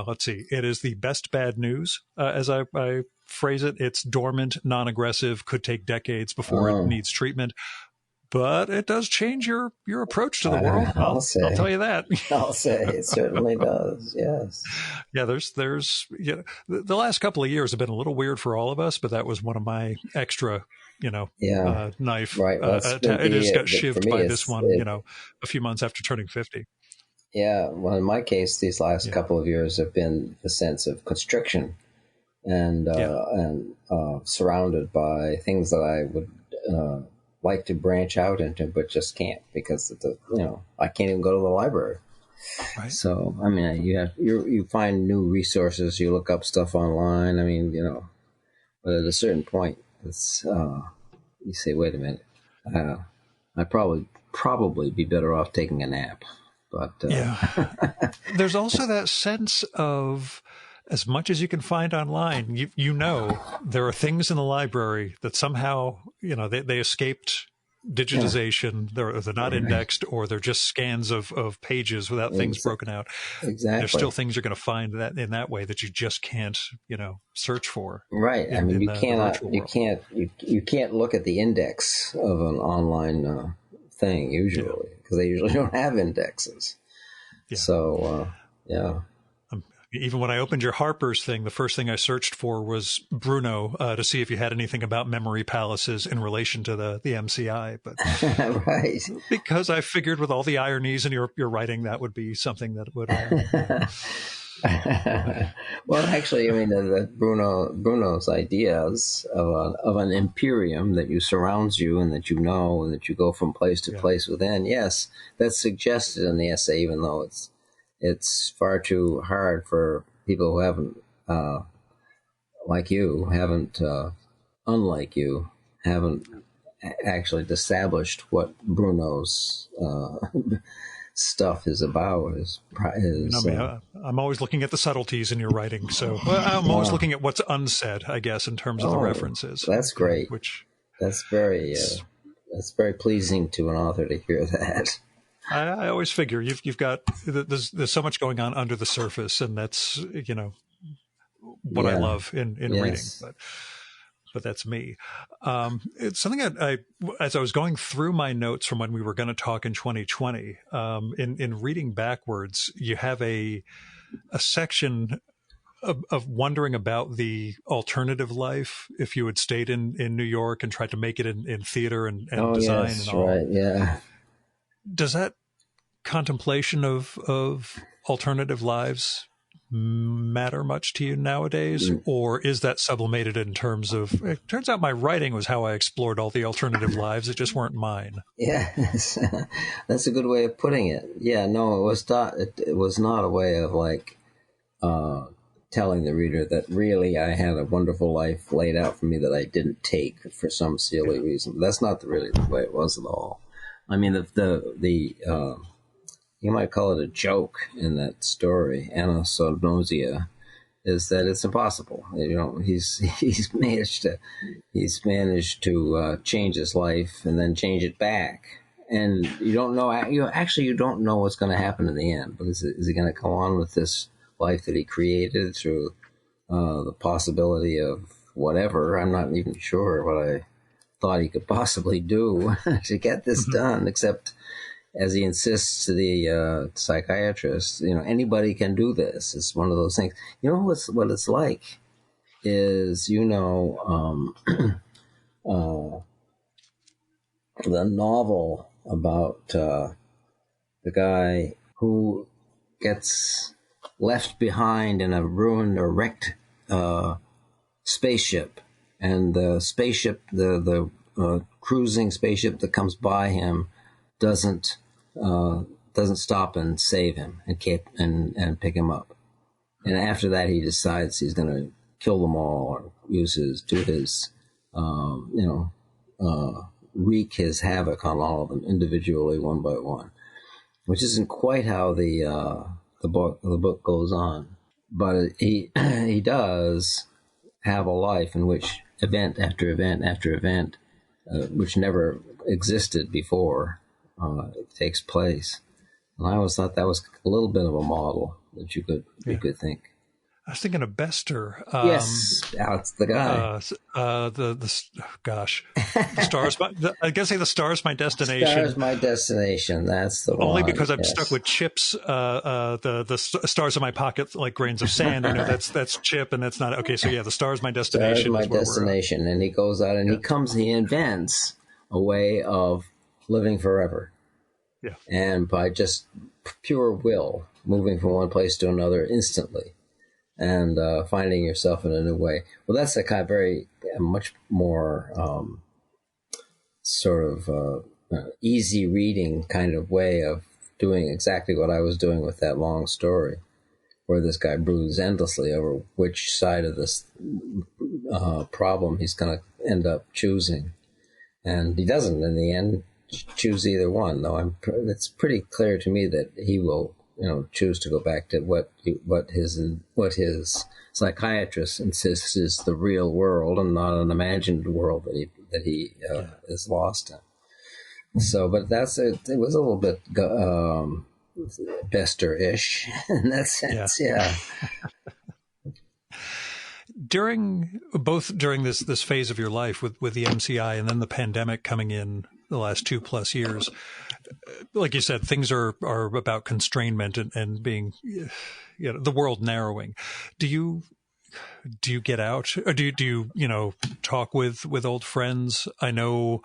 Speaker 1: let's see, it is the best bad news, as I phrase it. It's dormant, non-aggressive, could take decades before it needs treatment, but it does change your approach to the world. I'll tell you that.
Speaker 2: I'll say it certainly does. Yes.
Speaker 1: Yeah, there's the last couple of years have been a little weird for all of us, but that was one of my extra knife.
Speaker 2: Right.
Speaker 1: Well, it just got shivved by this one, a few months after turning 50.
Speaker 2: Yeah. Well, in my case, these last couple of years have been a sense of constriction and surrounded by things that I would like to branch out into, but just can't because I can't even go to the library.
Speaker 1: Right.
Speaker 2: So, I mean, you find new resources, you look up stuff online. I mean, but at a certain point, it's you say, wait a minute, I'd probably be better off taking a nap. But
Speaker 1: yeah, there's also that sense of, as much as you can find online, you know there are things in the library that somehow, you know, they escaped digitization. They're not indexed, or they're just scans of pages without things broken out.
Speaker 2: Exactly.
Speaker 1: There's still things you're going to find that in that way that you just can't, you know, search for.
Speaker 2: Right. I mean, you can't look at the index of an online thing usually, because they usually don't have indexes. Yeah. So, yeah.
Speaker 1: Even when I opened your Harper's thing, the first thing I searched for was Bruno, to see if you had anything about memory palaces in relation to the MCI. But
Speaker 2: right,
Speaker 1: because I figured with all the ironies in your writing, that would be something that would.
Speaker 2: Well, actually, I mean, Bruno's ideas of an Imperium that surrounds you and that you know and that you go from place to place within. Yes, that's suggested in the essay, even though it's far too hard for people who haven't, unlike you, haven't actually established what Bruno's stuff is about.
Speaker 1: I'm always looking at the subtleties in your writing, so I'm always looking at what's unsaid, I guess, in terms of the references.
Speaker 2: That's great. That's very pleasing to an author to hear that.
Speaker 1: I always figure you've got there's so much going on under the surface, and that's, you know, what I love in reading. But that's me. It's something that as I was going through my notes from when we were going to talk in 2020, in reading backwards, you have a section of wondering about the alternative life if you had stayed in New York and tried to make it in theater and design and all.
Speaker 2: Right, yeah.
Speaker 1: Does that contemplation of alternative lives matter much to you nowadays, or is that sublimated in terms of, it turns out my writing was how I explored all the alternative lives, it just weren't mine?
Speaker 2: Yeah, that's a good way of putting it. Yeah, no, it was not a way of like telling the reader that really I had a wonderful life laid out for me that I didn't take for some silly reason. That's not really the way it was at all. I mean, the you might call it a joke in that story, anosognosia, is that it's impossible. You know, he's managed to change his life and then change it back, and you don't know. You don't know what's going to happen in the end. But is he going to go on with this life that he created through the possibility of whatever? I'm not even sure what I thought he could possibly do to get this done, except, as he insists to the psychiatrist, you know, anybody can do this. It's one of those things. You know what it's like is, you know, the novel about the guy who gets left behind in a ruined or wrecked spaceship, and the spaceship, the cruising spaceship that comes by him, doesn't stop and save him and pick him up. And after that, he decides he's going to kill them all, or wreak his havoc on all of them individually, one by one, which isn't quite how the book goes on. But he does have a life in which event after event after event, which never existed before, it takes place. And I always thought that was a little bit of a model that you could think.
Speaker 1: I was thinking of Bester.
Speaker 2: Yes, that's the guy.
Speaker 1: The stars. I guess the star's my destination.
Speaker 2: Star's my destination. That's the one.
Speaker 1: Only because I'm stuck with Chip's. The stars in my pocket, like grains of sand. You know, that's Chip, and that's not okay. So yeah, the star's my destination.
Speaker 2: Star's my destination, and he goes out and he invents a way of living forever.
Speaker 1: Yeah, and
Speaker 2: by just pure will, moving from one place to another instantly, and finding yourself in a new way. Well, that's a much more easy reading kind of way of doing exactly what I was doing with that long story, where this guy broods endlessly over which side of this problem he's going to end up choosing. And he doesn't, in the end, choose either one. Though it's pretty clear to me that he will, choose to go back to what his psychiatrist insists is the real world and not an imagined world that he is lost in. So, but it was a little bit Bester-ish in that sense, yeah.
Speaker 1: During this phase of your life with the MCI and then the pandemic coming in the last 2+ years, like you said, things are about constrainment and being, the world narrowing. Do you get out, or do you talk with old friends? I know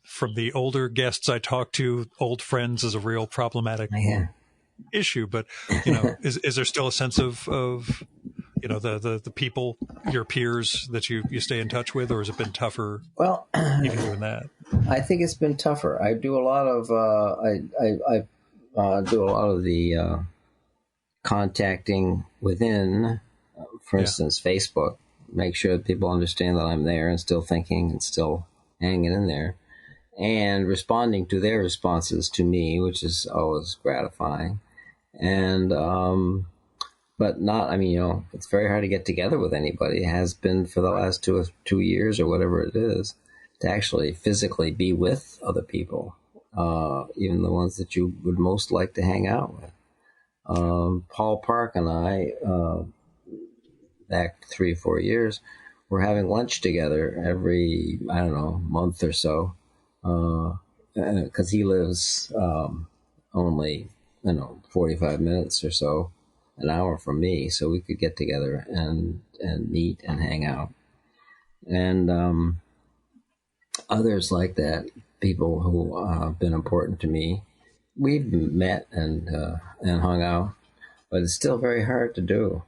Speaker 1: from the older guests I talk to, old friends is a real problematic issue, but is there still a sense of the people, your peers that you stay in touch with, or has it been tougher?
Speaker 2: Well,
Speaker 1: even doing that,
Speaker 2: I think it's been tougher. I do a lot of do a lot of the contacting within, for instance, Facebook. Make sure that people understand that I'm there and still thinking and still hanging in there, and responding to their responses to me, which is always gratifying. And but not, it's very hard to get together with anybody. It has been for the last 2 years or whatever it is, to actually physically be with other people, even the ones that you would most like to hang out with. Paul Park and I, back 3 or 4 years, were having lunch together every, month or so, because he lives only, 45 minutes or so, an hour from me, so we could get together and meet and hang out. And others like that, people who have been important to me, we've met and hung out, but it's still very hard to do.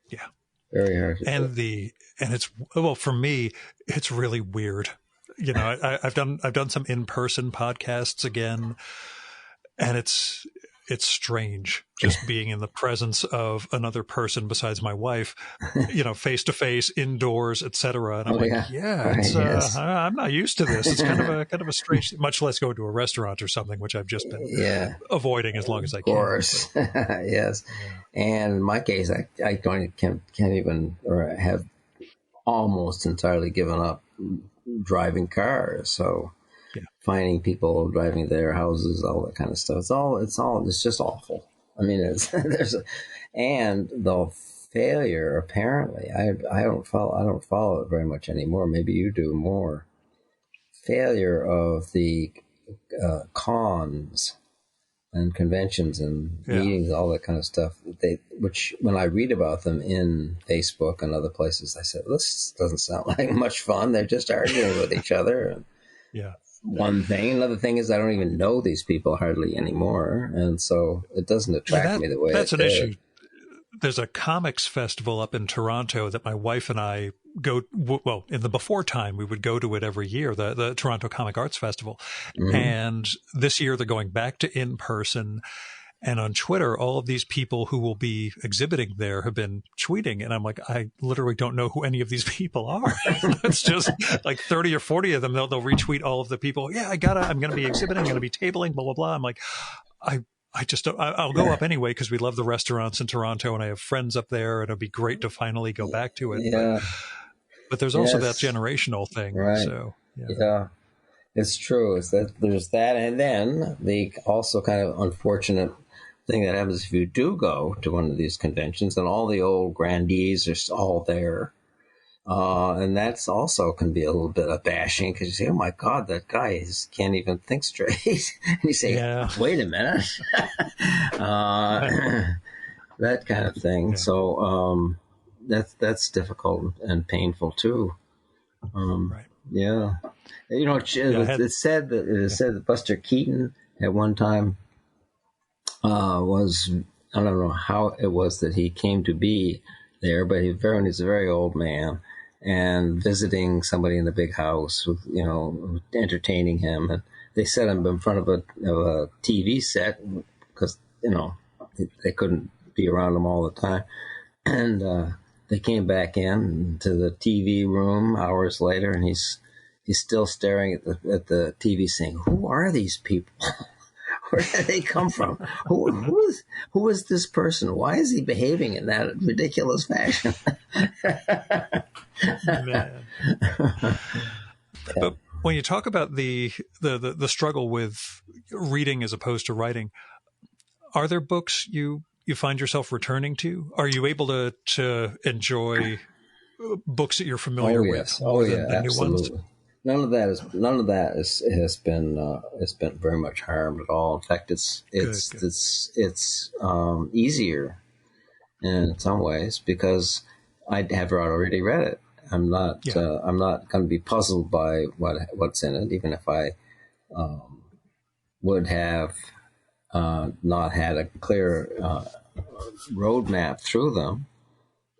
Speaker 1: Yeah,
Speaker 2: very hard to
Speaker 1: do. And it's, well, for me, it's really weird. I've done some in-person podcasts again, and it's strange just being in the presence of another person besides my wife, face to face, indoors, etc. And I'm I'm not used to this. It's kind of a strange, much less go to a restaurant or something, which I've just been avoiding as long as I can.
Speaker 2: Of course, yes. Yeah. And in my case, I can't even, or have almost entirely given up driving cars. So. Finding people driving their houses, all that kind of stuff. It's just awful. And the failure, apparently, I don't follow it very much anymore. Maybe you do more. Failure of the cons and conventions and meetings, all that kind of stuff. Which when I read about them in Facebook and other places, I said, this doesn't sound like much fun. They're just arguing with each other. And, one thing. Another thing is I don't even know these people hardly anymore, and so it doesn't attract me the way
Speaker 1: that's
Speaker 2: it
Speaker 1: an
Speaker 2: did.
Speaker 1: issue. There's a comics festival up in Toronto that my wife and I go. Well, in the before time, we would go to it every year, the Toronto Comic Arts Festival, and this year they're going back to in person. And on Twitter, all of these people who will be exhibiting there have been tweeting. And I'm like, I literally don't know who any of these people are. It's just like 30 or 40 of them. They'll retweet all of the people. Yeah, I'm going to be exhibiting, I'm going to be tabling, blah, blah, blah. I'm like, I just don't, I'll go up anyway because we love the restaurants in Toronto and I have friends up there and it'll be great to finally go back to it.
Speaker 2: Yeah.
Speaker 1: But there's also that generational thing.
Speaker 2: Right.
Speaker 1: So,
Speaker 2: yeah. It's true. It's that there's that. And then the also kind of unfortunate thing that happens if you do go to one of these conventions and all the old grandees are all there. And that's also can be a little bit of bashing because you say, oh my God, that guy can't even think straight. And you say, wait a minute. That kind of thing. Yeah. So that's difficult and painful too.
Speaker 1: Right.
Speaker 2: Yeah. It's said that Buster Keaton at one time was, I don't know how it was that he came to be there, but he's a very old man and visiting somebody in the big house, with, entertaining him. And they set him in front of a TV set because, they couldn't be around him all the time. And they came back in to the TV room hours later and he's he's still staring at the TV, saying, "Who are these people? Where did they come from? Who is this person? Why is he behaving in that ridiculous fashion?"
Speaker 1: Man. But when you talk about the struggle with reading as opposed to writing, are there books you find yourself returning to? Are you able to enjoy books that you're familiar with more than the new ones?
Speaker 2: None of that has been very much harmed at all. In fact, it's easier in some ways because I have already read it. I'm not going to be puzzled by what's in it, even if I would have not had a clear roadmap through them.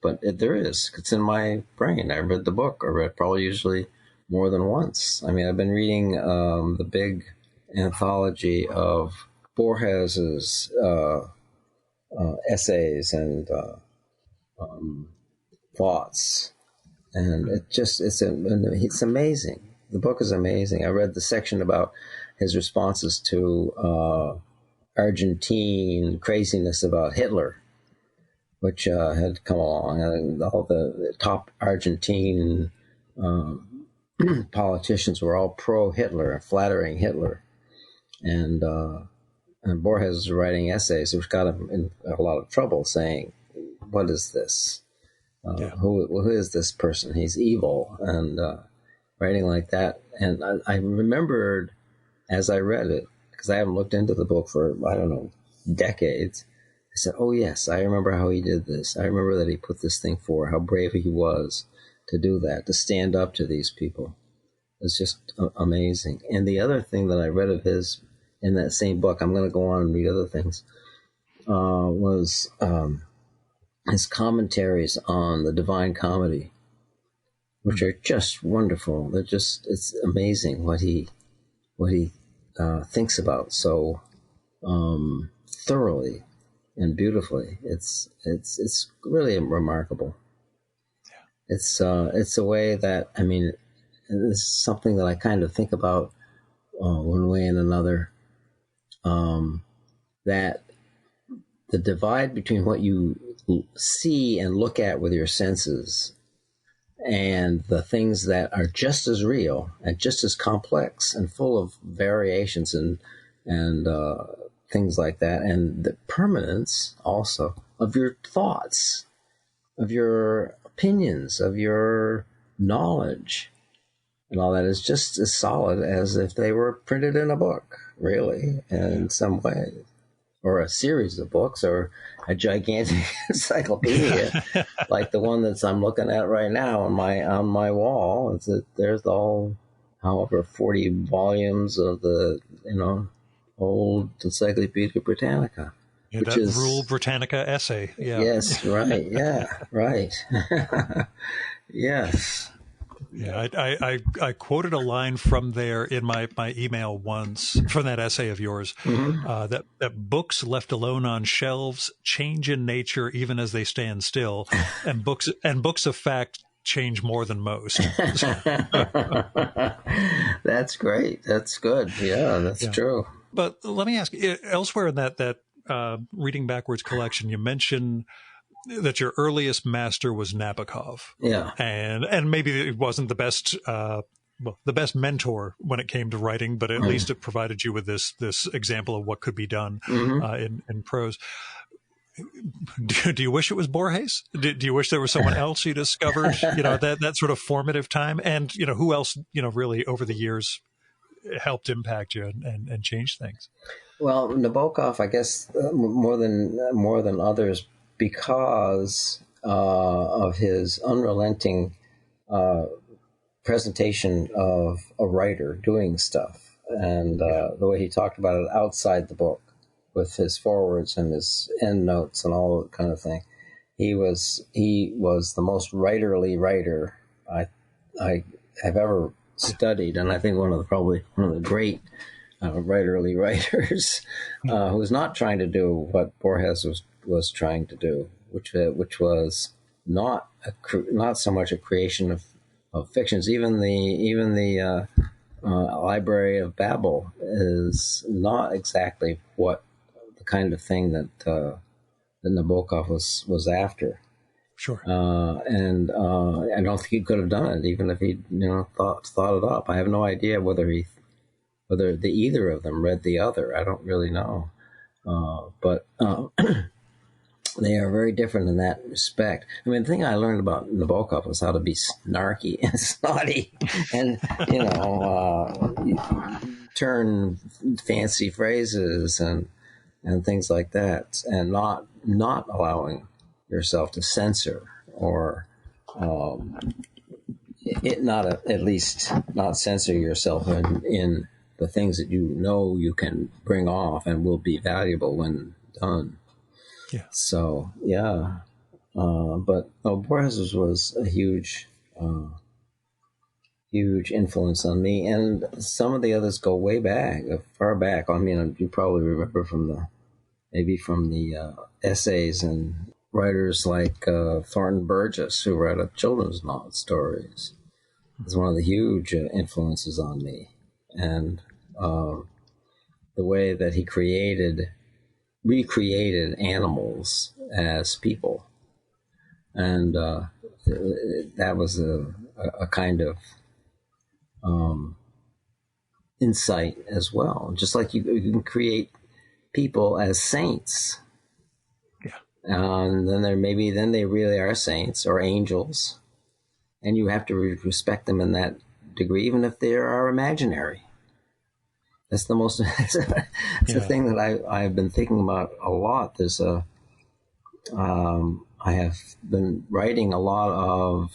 Speaker 2: But there is. It's in my brain. I read the book. I read probably usually more than once. I mean, I've been reading the big anthology of Borges's essays and thoughts. And it's amazing. The book is amazing. I read the section about his responses to Argentine craziness about Hitler, which had come along, and all the top Argentine politicians were all pro-Hitler, flattering Hitler, and Borges was writing essays, which got him in a lot of trouble, saying, "What is this? Who is this person? He's evil," and writing like that. And I remembered as I read it, because I haven't looked into the book for, I don't know, decades. I said, "Oh yes, I remember how he did this. I remember that he put this thing forward, how brave he was to do that, to stand up to these people." It's just amazing. And the other thing that I read of his in that same book, I'm going to go on and read other things, was his commentaries on the Divine Comedy, which are just wonderful. It's amazing what he thinks about so thoroughly and beautifully. It's really remarkable. It's a way that, I mean, this is something that I kind of think about one way and another, that the divide between what you see and look at with your senses and the things that are just as real and just as complex and full of variations and things like that, and the permanence also of your thoughts, of your opinions, of your knowledge, and all that is just as solid as if they were printed in a book, really, in some way, or a series of books, or a gigantic encyclopedia like the one that I'm looking at right now on my wall. There's all, however, 40 volumes of the old Encyclopedia Britannica.
Speaker 1: Yeah, which is Rule Britannica essay. Yeah.
Speaker 2: Yes, right. Yeah, right. Yes.
Speaker 1: Yeah, I quoted a line from there in my email once from that essay of yours, that books left alone on shelves change in nature even as they stand still, and books of fact change more than most.
Speaker 2: That's great. That's good. Yeah, that's true.
Speaker 1: But let me ask, elsewhere in that Reading Backwards collection, you mentioned that your earliest master was Nabokov.
Speaker 2: Yeah.
Speaker 1: And maybe it wasn't the best mentor when it came to writing, but at least it provided you with this example of what could be done in prose. Do you wish it was Borges? Do you wish there was someone else you discovered, that sort of formative time? And, who else, really over the years helped impact you and change things?
Speaker 2: Well, Nabokov, I guess, more than others, because of his unrelenting presentation of a writer doing stuff, and the way he talked about it outside the book with his forwards and his endnotes and all that kind of thing. He was the most writerly writer I have ever studied, and I think one of the great writerly writers who was not trying to do what Borges was trying to do, which was not so much a creation fictions. Even the Library of Babel is not exactly what the kind of thing that Nabokov was after.
Speaker 1: Sure.
Speaker 2: And I don't think he could have done it, even if he thought it up. I have no idea whether either of them read the other. I don't really know. But they are very different in that respect. I mean, the thing I learned about Nabokov was how to be snarky and snotty, and turn fancy phrases and things like that, and not allowing yourself to censor or at least not censor yourself in the things that you can bring off and will be valuable when done.
Speaker 1: Yeah.
Speaker 2: So yeah, but Borges was a huge influence on me, and some of the others go way back, far back. I mean, you probably remember from the essays and writers like Thornton Burgess, who wrote children's stories. Is one of the huge influences on me, and the way that he recreated animals as people, and that was a kind of insight as well. Just like you can create people as saints, and then they really are saints or angels, and you have to respect them in that degree, even if they are imaginary. That's the most. It's a thing that I've been thinking about a lot. There's I have been writing a lot of,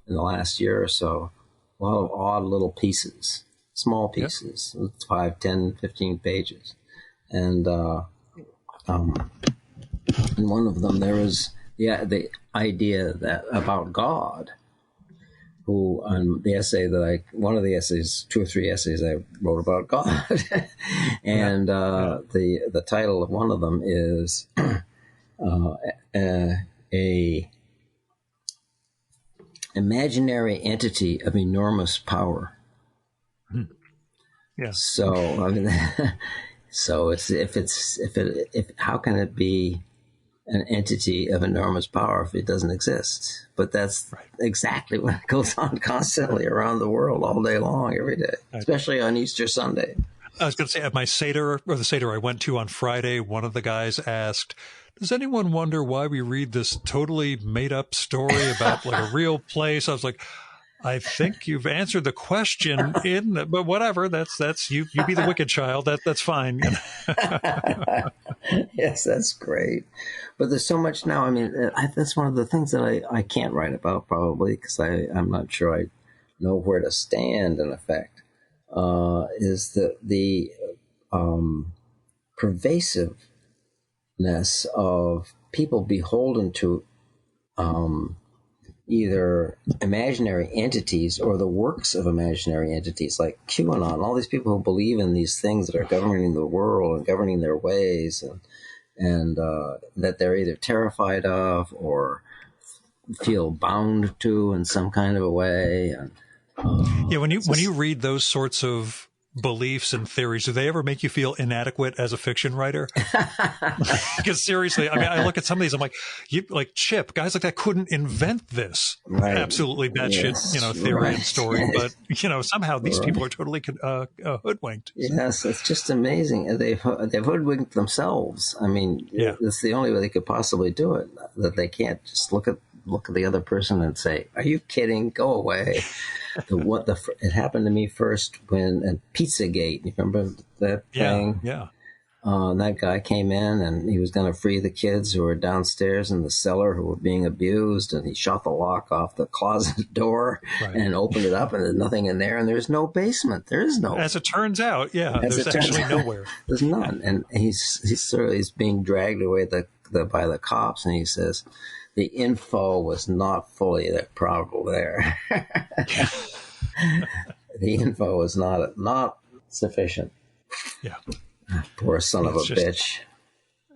Speaker 2: in the last year or so, a lot of odd little pieces, small pieces, 5, 10, 15 pages, and in one of them there was the idea that about God. Who on the essay one of the essays, 2 or 3 essays I wrote about God, and the title of one of them is a imaginary entity of enormous power. Yeah. So I mean, so how can it be an entity of enormous power if it doesn't exist? But that's exactly what goes on constantly around the world all day long, every day, especially on Easter Sunday.
Speaker 1: I was going to say, at my Seder, or the Seder I went to on Friday, one of the guys asked, does anyone wonder why we read this totally made up story about like a real place? I was like, I think you've answered the question but whatever, that's you be the wicked child. That's fine.
Speaker 2: Yes, that's great. But there's so much now. I mean, that's one of the things that I can't write about probably because I'm not sure I know where to stand in effect, is the pervasiveness of people beholden to either imaginary entities or the works of imaginary entities like QAnon, all these people who believe in these things that are governing the world and governing their ways, and that they're either terrified of or feel bound to in some kind of a way. And,
Speaker 1: when you read those sorts of beliefs and theories, do they ever make you feel inadequate as a fiction writer? Because seriously, I mean, I look at some of these, I'm like, Chip, guys like that couldn't invent this absolutely batshit, theory and story, but somehow these people are totally hoodwinked.
Speaker 2: Yes, it's just amazing. They've hoodwinked themselves. I mean, that's the only way they could possibly do it. That they can't just look at the other person and say, "Are you kidding? Go away." It happened to me first when Pizzagate. You remember that thing?
Speaker 1: Yeah.
Speaker 2: That guy came in and he was going to free the kids who were downstairs in the cellar who were being abused, and he shot the lock off the closet door and opened it up, and there's nothing in there, and there's no basement. There is no.
Speaker 1: As it turns out, there's actually nowhere.
Speaker 2: There's none, and he's being dragged away by the cops, and he says, the info was not fully probable there. The info was not sufficient.
Speaker 1: Yeah.
Speaker 2: Poor son of a bitch.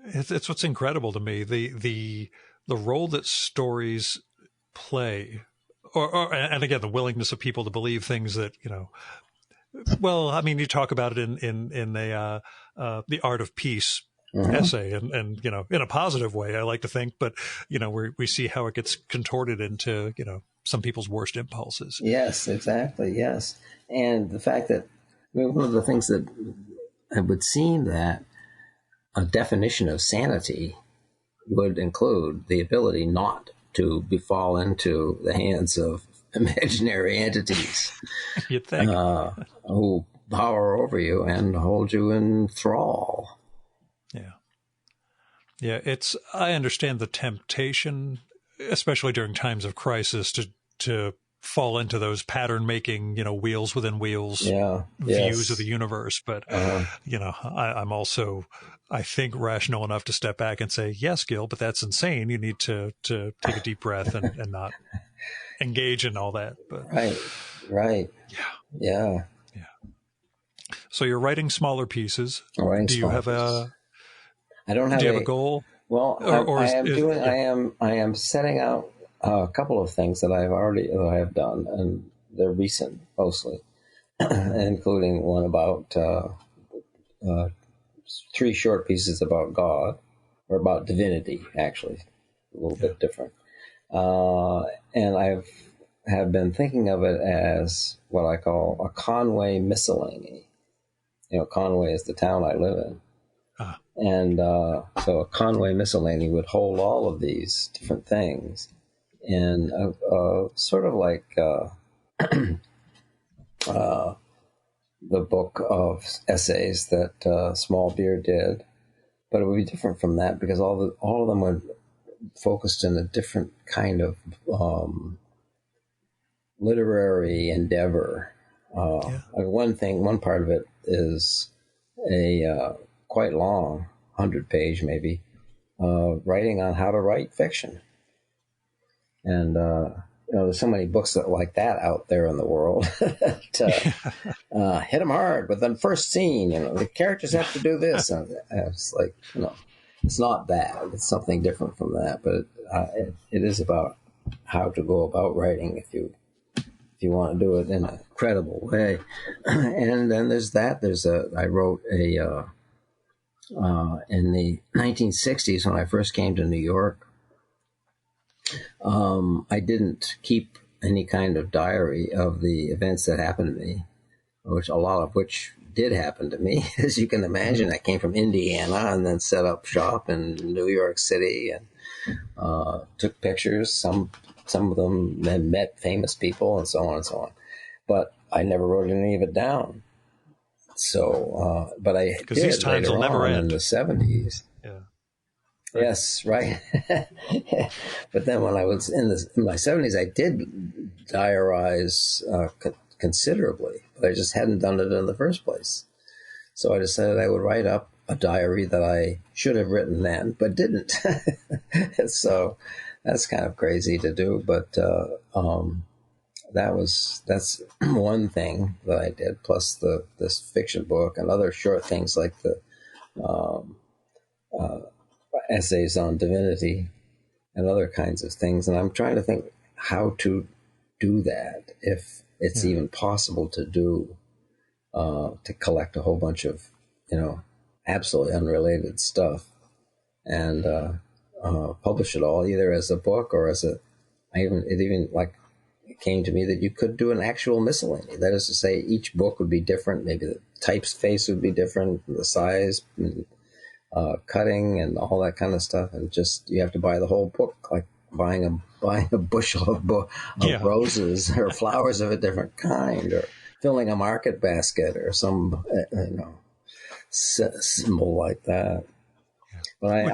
Speaker 1: It's what's incredible to me. The role that stories play and again, the willingness of people to believe things that, well, I mean, you talk about it in the Art of Peace essay, and in a positive way, I like to think, but we see how it gets contorted into some people's worst impulses.
Speaker 2: Yes, exactly. Yes, and the fact that one of the things that it would seem that a definition of sanity would include the ability not to fall into the hands of imaginary entities
Speaker 1: You'd think.
Speaker 2: Who power over you and hold you in thrall.
Speaker 1: Yeah, I understand the temptation, especially during times of crisis, to fall into those pattern making, wheels within wheels views of the universe. But, I'm also, I think, rational enough to step back and say, yes, Gil, but that's insane. You need to take a deep breath and not engage in all that. But,
Speaker 2: right. Yeah.
Speaker 1: So you're writing smaller pieces.
Speaker 2: Do
Speaker 1: you have
Speaker 2: I don't have.
Speaker 1: Do you have a goal?
Speaker 2: Well, I am setting out a couple of things that I have done, and they're recent mostly, including one about 3 short pieces about God, or about divinity, actually, a little bit different. And have been thinking of it as what I call a Conway miscellany. Conway is the town I live in. And so a Conway miscellany would hold all of these different things in a sort of like the book of essays that Small Beer did, but it would be different from that because all of them were focused in a different kind of literary endeavor. One part of it is a quite long, 100-page maybe, writing on how to write fiction. And, there's so many books like that out there in the world. Hit them hard with the first scene, the characters have to do this. And it's like, it's not that. It's something different from that. But it is about how to go about writing if you want to do it in a credible way. And then there's that. I wrote in the 1960s when I first came to New York. I didn't keep any kind of diary of the events that happened to me, a lot of which did happen to me. As you can imagine, I came from Indiana and then set up shop in New York City and took pictures. Some of them then met famous people and so on and so on. But I never wrote any of it down. So, but I did
Speaker 1: these times will never end
Speaker 2: in the 70s.
Speaker 1: Yeah.
Speaker 2: Yes, right. But then when I was in my 70s, I did diarize considerably, but I just hadn't done it in the first place. So I decided I would write up a diary that I should have written then, but didn't. So that's kind of crazy to do, but that's one thing that I did, plus this fiction book and other short things like the essays on divinity and other kinds of things. And I'm trying to think how to do that, if it's even possible to do, to collect a whole bunch of, absolutely unrelated stuff and publish it all either as a book or as it came to me that you could do an actual miscellany. That is to say, each book would be different. Maybe the typeface would be different, the size, cutting, and all that kind of stuff. And just you have to buy the whole book, like buying a bushel of roses or flowers of a different kind, or filling a market basket or some symbol like that. But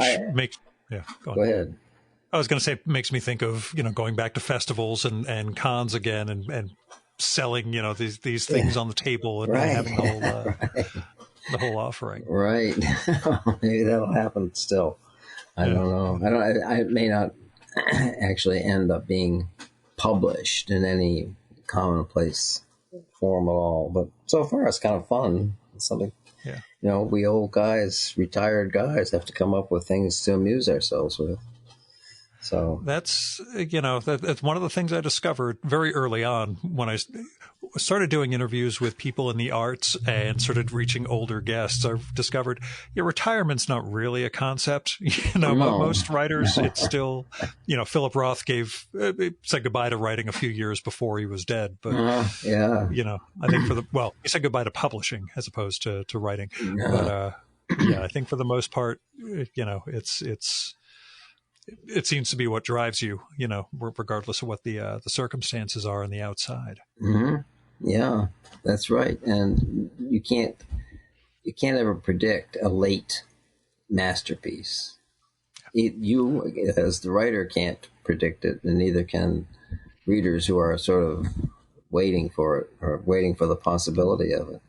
Speaker 2: go ahead.
Speaker 1: I was going to say, it makes me think of, going back to festivals and cons again and selling, these things on the table and having the whole offering.
Speaker 2: Right. Maybe that'll happen still. I don't know. I may not actually end up being published in any commonplace form at all, but so far it's kind of fun. It's something, we old guys, retired guys, have to come up with things to amuse ourselves with. So
Speaker 1: that's, that's one of the things I discovered very early on when I started doing interviews with people in the arts and started reaching older guests. I discovered retirement's not really a concept.
Speaker 2: no.
Speaker 1: Most writers, it's still, Philip Roth said goodbye to writing a few years before he was dead. But,
Speaker 2: yeah,
Speaker 1: I think he said goodbye to publishing as opposed to writing. But, I think for the most part, it seems to be what drives you, regardless of what the circumstances are on the outside.
Speaker 2: Mm-hmm. Yeah, that's right. And you can't ever predict a late masterpiece. You, as the writer, can't predict it, and neither can readers who are sort of waiting for it or waiting for the possibility of it.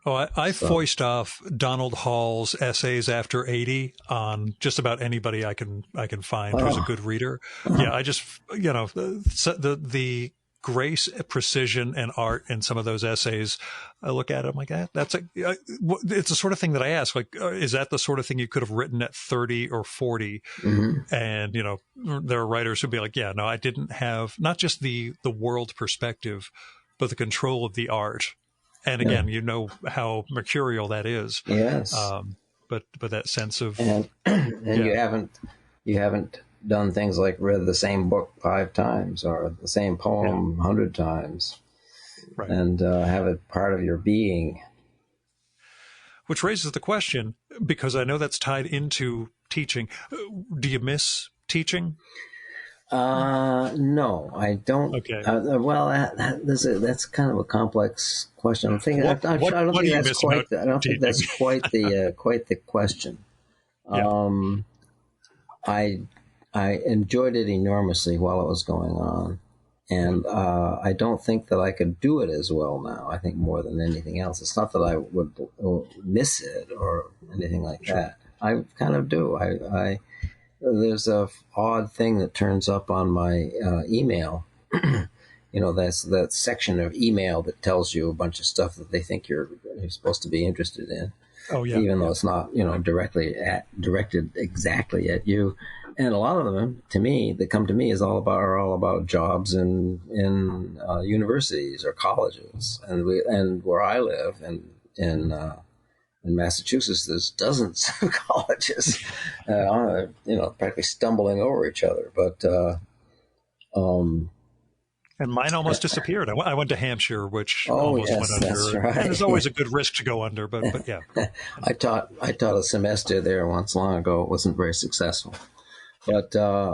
Speaker 1: Oh, I foist off Donald Hall's essays after 80 on just about anybody I can find who's a good reader. Yeah, I just, the grace, precision, and art in some of those essays, I look at it, I'm like, it's the sort of thing that I ask, like, is that the sort of thing you could have written at 30 or 40?
Speaker 2: Mm-hmm.
Speaker 1: And, there are writers who'd be like, yeah, no, I didn't have not just the world perspective, but the control of the art. And again, how mercurial that is.
Speaker 2: Yes.
Speaker 1: But that sense of
Speaker 2: and you haven't done things like read the same book 5 times or the same poem 100 times,
Speaker 1: right.
Speaker 2: And have it part of your being.
Speaker 1: Which raises the question, because I know that's tied into teaching. Do you miss teaching?
Speaker 2: No, I don't.
Speaker 1: Okay.
Speaker 2: That's kind of a complex question. I'm thinking. I don't think that's quite the question.
Speaker 1: Yeah.
Speaker 2: I enjoyed it enormously while it was going on, and I don't think that I could do it as well now. I think more than anything else, it's not that I would miss it or anything like that. I kind of do. There's a odd thing that turns up on my email. That's that section of email that tells you a bunch of stuff that they think you're supposed to be interested in.
Speaker 1: Oh yeah.
Speaker 2: Even though it's not, directed exactly at you. And a lot of them, to me, that come to me are all about jobs in universities or colleges, and where I live in Massachusetts, there's dozens of colleges, practically stumbling over each other. But
Speaker 1: and mine almost disappeared. I went to Hampshire, which almost went under.
Speaker 2: That's right.
Speaker 1: And there's always a good risk to go under, but yeah.
Speaker 2: I taught a semester there once long ago. It wasn't very successful, but I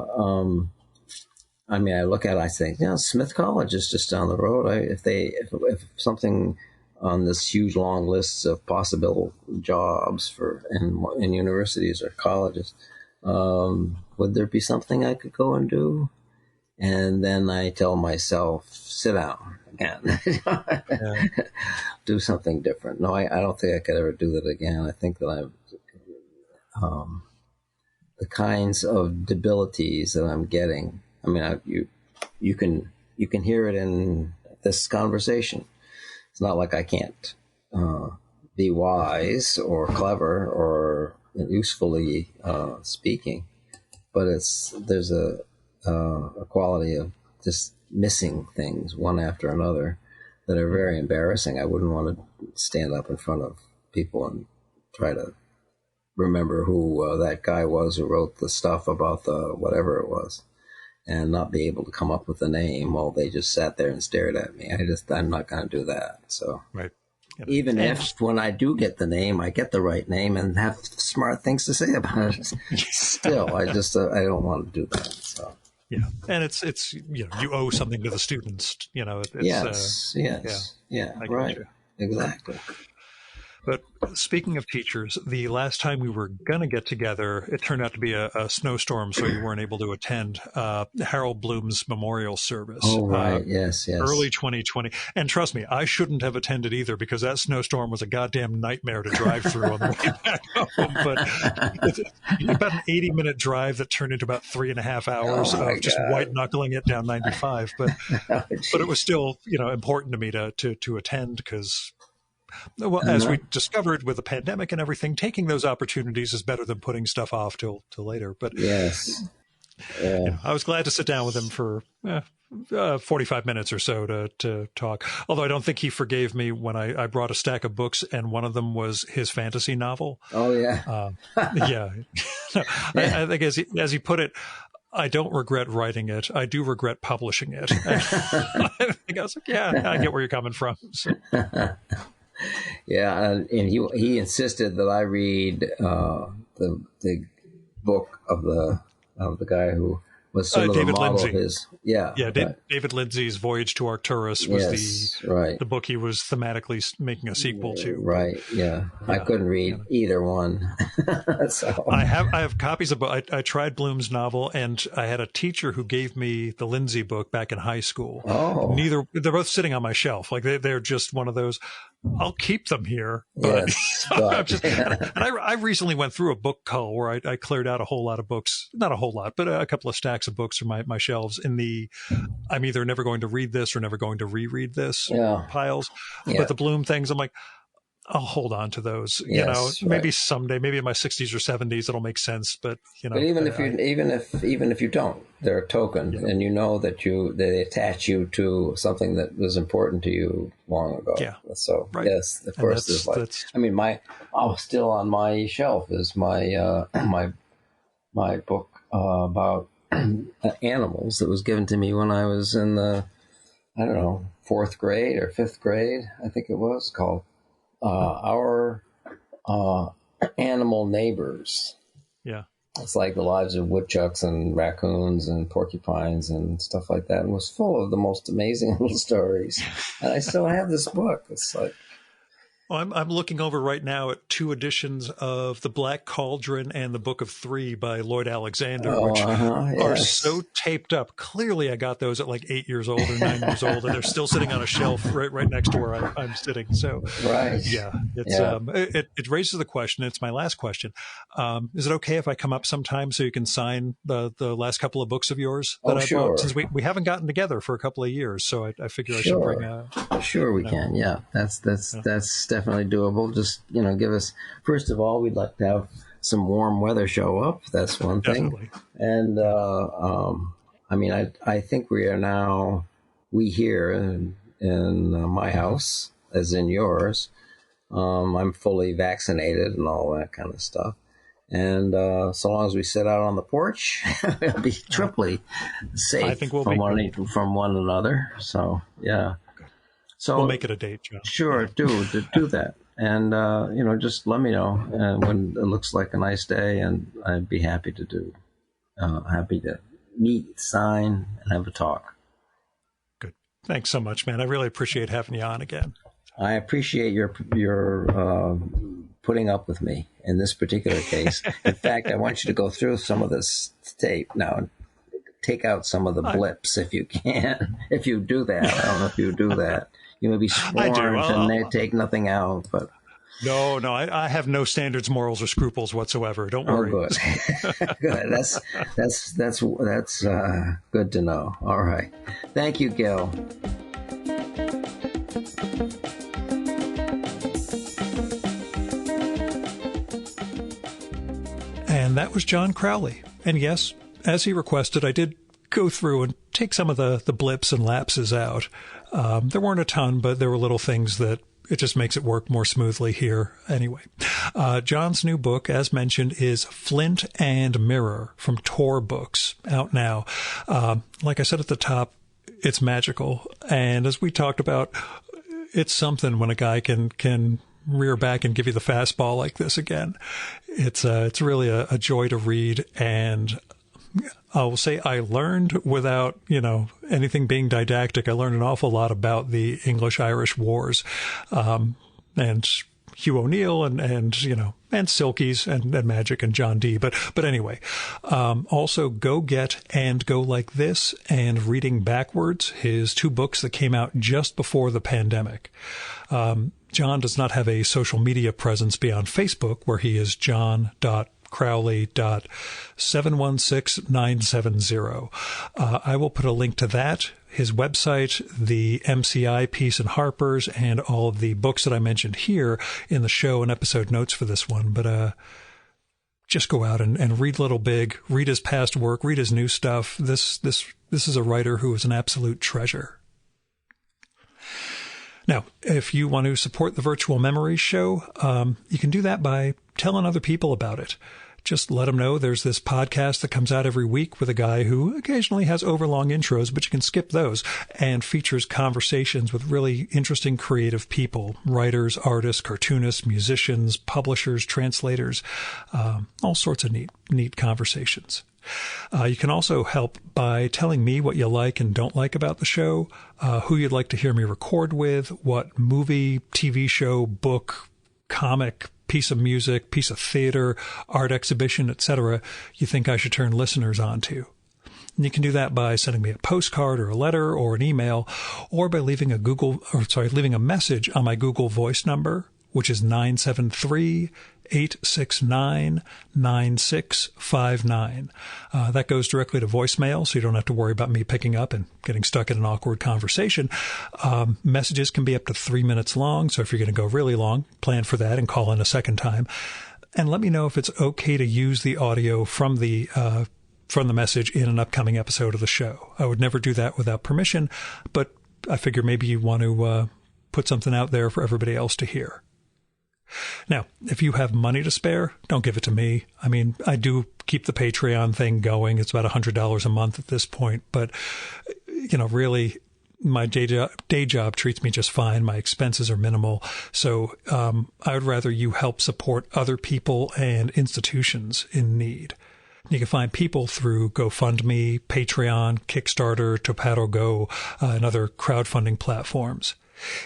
Speaker 2: look at it, I think, Smith College is just down the road. If something on this huge long list of possible jobs in universities or colleges, would there be something I could go and do? And then I tell myself, sit down again, do something different. No, I don't think I could ever do that again. I think that the kinds of debilities that I'm getting. You can hear it in this conversation. It's not like I can't be wise or clever or usefully speaking, but there's a quality of just missing things one after another that are very embarrassing. I wouldn't want to stand up in front of people and try to remember who that guy was who wrote the stuff about the whatever it was, and not be able to come up with the name while they just sat there and stared at me. I'm not going to do that. So
Speaker 1: right. Yeah.
Speaker 2: Even if when I do get the name, I get the right name and have smart things to say about it, still, I don't want to do that. So.
Speaker 1: Yeah, and it's you owe something to the students.
Speaker 2: Yes, right, exactly.
Speaker 1: But speaking of teachers, the last time we were going to get together, it turned out to be a snowstorm, so you weren't able to attend Harold Bloom's memorial service.
Speaker 2: Oh, right. Yes.
Speaker 1: Early 2020. And trust me, I shouldn't have attended either because that snowstorm was a goddamn nightmare to drive through on the way back home. But it's about an 80-minute drive that turned into about 3.5 hours of just white-knuckling it down 95. But it was still, important to me to attend because... Well, as we discovered with the pandemic and everything, taking those opportunities is better than putting stuff off till later. But
Speaker 2: yes,
Speaker 1: Yeah, I was glad to sit down with him for 45 minutes or so to talk. Although I don't think he forgave me when I brought a stack of books and one of them was his fantasy novel.
Speaker 2: Oh, yeah.
Speaker 1: Yeah. I think as he put it, I don't regret writing it. I do regret publishing it. I was like, yeah, I get where you're coming from. So.
Speaker 2: Yeah, and he insisted that I read the book of the guy who was sort of
Speaker 1: David
Speaker 2: the model
Speaker 1: Lindsay.
Speaker 2: of his.
Speaker 1: David Lindsay's Voyage to Arcturus was the book he was thematically making a sequel to.
Speaker 2: Right. Yeah. I couldn't read either one. So
Speaker 1: I have copies of. I tried Bloom's novel, and I had a teacher who gave me the Lindsay book back in high school.
Speaker 2: Oh.
Speaker 1: They're both sitting on my shelf. Like they're just one of those. I'll keep them here, but,
Speaker 2: yes, but
Speaker 1: I recently went through a book cull where I cleared out a whole lot of books, not a whole lot, but a couple of stacks of books from my shelves in the I'm either never going to read this or never going to reread this piles.
Speaker 2: Yeah.
Speaker 1: But the Bloom things, I'm like, I'll hold on to those.
Speaker 2: Yes,
Speaker 1: maybe someday, maybe in my 60s or 70s, it'll make sense. But
Speaker 2: but even if you don't, they're a token, and you know that they attach you to something that was important to you long ago. Yeah. So yes, of course, there's still on my shelf is my my book about animals that was given to me when I was in the 4th grade or 5th grade, I think it was, called Our Animal Neighbors. Yeah. It's like the lives of woodchucks and raccoons and porcupines and stuff like that. And it was full of the most amazing little stories. And I still have this book. It's like...
Speaker 1: Well, I'm looking over right now at 2 editions of The Black Cauldron and The Book of Three by Lloyd Alexander, which are so taped up. Clearly, I got those at like 8 years old or 9 years old, and they're still sitting on a shelf right next to where I'm sitting. So, it raises the question. It's my last question. Is it okay if I come up sometime so you can sign the last couple of books of yours that I bought? Since we haven't gotten together for a couple of years, so I figure I should bring a...
Speaker 2: Sure, we can. Yeah, that's definitely doable. Just give us, first of all, we'd like to have some warm weather show up. That's one thing. Definitely. And I think we here in my house, as in yours, I'm fully vaccinated and all that kind of stuff. And so long as we sit out on the porch, we'll be triply safe. I think from one another. So yeah. So
Speaker 1: we'll make it a date, John.
Speaker 2: Sure, do that. And, just let me know when it looks like a nice day, and I'd be happy to meet, sign, and have a talk.
Speaker 1: Good. Thanks so much, man. I really appreciate having you on again.
Speaker 2: I appreciate your putting up with me in this particular case. In fact, I want you to go through some of this tape now. Take out some of the blips if you can. If you do that, I don't know if you do that. You may be sworn and they take nothing out, but
Speaker 1: no, I have no standards, morals, or scruples whatsoever. Don't worry.
Speaker 2: Oh, good. Good. That's good to know. All right. Thank you, Gil.
Speaker 1: And that was John Crowley. And yes, as he requested, I did go through and take some of the blips and lapses out. There weren't a ton, but there were little things that it just makes it work more smoothly here. Anyway, John's new book, as mentioned, is Flint and Mirror from Tor Books, out now. Like I said at the top, it's magical. And as we talked about, it's something when a guy can rear back and give you the fastball like this again. It's really a joy to read, and I will say I learned without, anything being didactic. I learned an awful lot about the English-Irish wars, and Hugh O'Neill and Silkies and Magic and John Dee. But anyway, also Go Get and Go Like This and Reading Backwards, his 2 books that came out just before the pandemic. John does not have a social media presence beyond Facebook, where he is john.crowley.716970. I will put a link to that, his website, the MCI piece in Harper's, and all of the books that I mentioned here in the show and episode notes for this one. But just go out and read Little Big, read his past work, read his new stuff. This is a writer who is an absolute treasure. Now, if you want to support the Virtual Memories Show, you can do that by telling other people about it. Just let them know there's this podcast that comes out every week with a guy who occasionally has overlong intros, but you can skip those, and features conversations with really interesting creative people, writers, artists, cartoonists, musicians, publishers, translators, all sorts of neat conversations. You can also help by telling me what you like and don't like about the show, who you'd like to hear me record with, what movie, TV show, book, comic, piece of music, piece of theater, art exhibition, etc. you think I should turn listeners onto. And you can do that by sending me a postcard or a letter or an email, or by leaving a message on my Google Voice number, which is 973-869-9659. That goes directly to voicemail, so you don't have to worry about me picking up and getting stuck in an awkward conversation. Messages can be up to 3 minutes long, so if you're going to go really long, plan for that and call in a second time. And let me know if it's okay to use the audio from the message in an upcoming episode of the show. I would never do that without permission, but I figure maybe you want to put something out there for everybody else to hear. Now, if you have money to spare, don't give it to me. I mean, I do keep the Patreon thing going. It's about $100 a month at this point. But, really, my day job treats me just fine. My expenses are minimal. So I would rather you help support other people and institutions in need. You can find people through GoFundMe, Patreon, Kickstarter, Topato Go, and other crowdfunding platforms.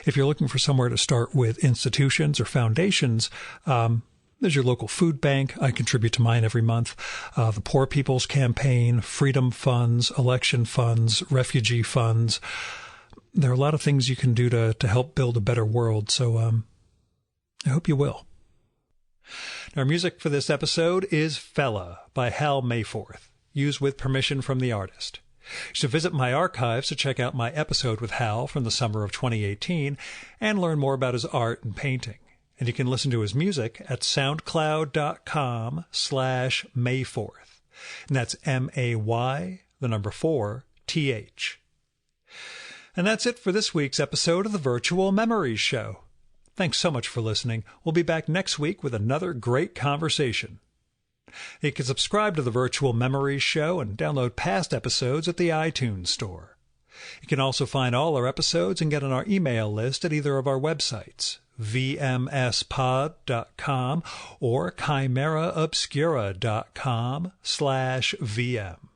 Speaker 1: If you're looking for somewhere to start with institutions or foundations, there's your local food bank. I contribute to mine every month. The Poor People's Campaign, Freedom Funds, Election Funds, Refugee Funds. There are a lot of things you can do to help build a better world, so I hope you will. Our music for this episode is Fella by Hal Mayforth, used with permission from the artist. You should visit my archives to check out my episode with Hal from the summer of 2018 and learn more about his art and painting. And you can listen to his music at soundcloud.com/Mayforth. And that's MAY4TH. And that's it for this week's episode of the Virtual Memories Show. Thanks so much for listening. We'll be back next week with another great conversation. You can subscribe to the Virtual Memories Show and download past episodes at the iTunes Store. You can also find all our episodes and get on our email list at either of our websites, vmspod.com or chimeraobscura.com/VM.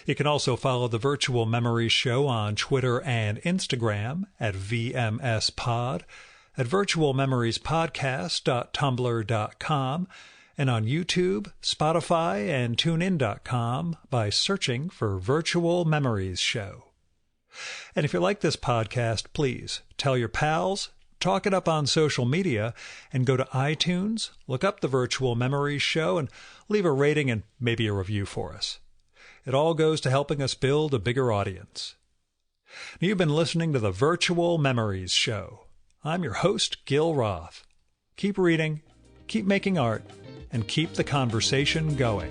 Speaker 1: You can also follow the Virtual Memories Show on Twitter and Instagram at vmspod, at virtualmemoriespodcast.tumblr.com, and on YouTube, Spotify, and TuneIn.com by searching for Virtual Memories Show. And if you like this podcast, please tell your pals, talk it up on social media, and go to iTunes, look up the Virtual Memories Show, and leave a rating and maybe a review for us. It all goes to helping us build a bigger audience. You've been listening to the Virtual Memories Show. I'm your host, Gil Roth. Keep reading, keep making art, and keep the conversation going.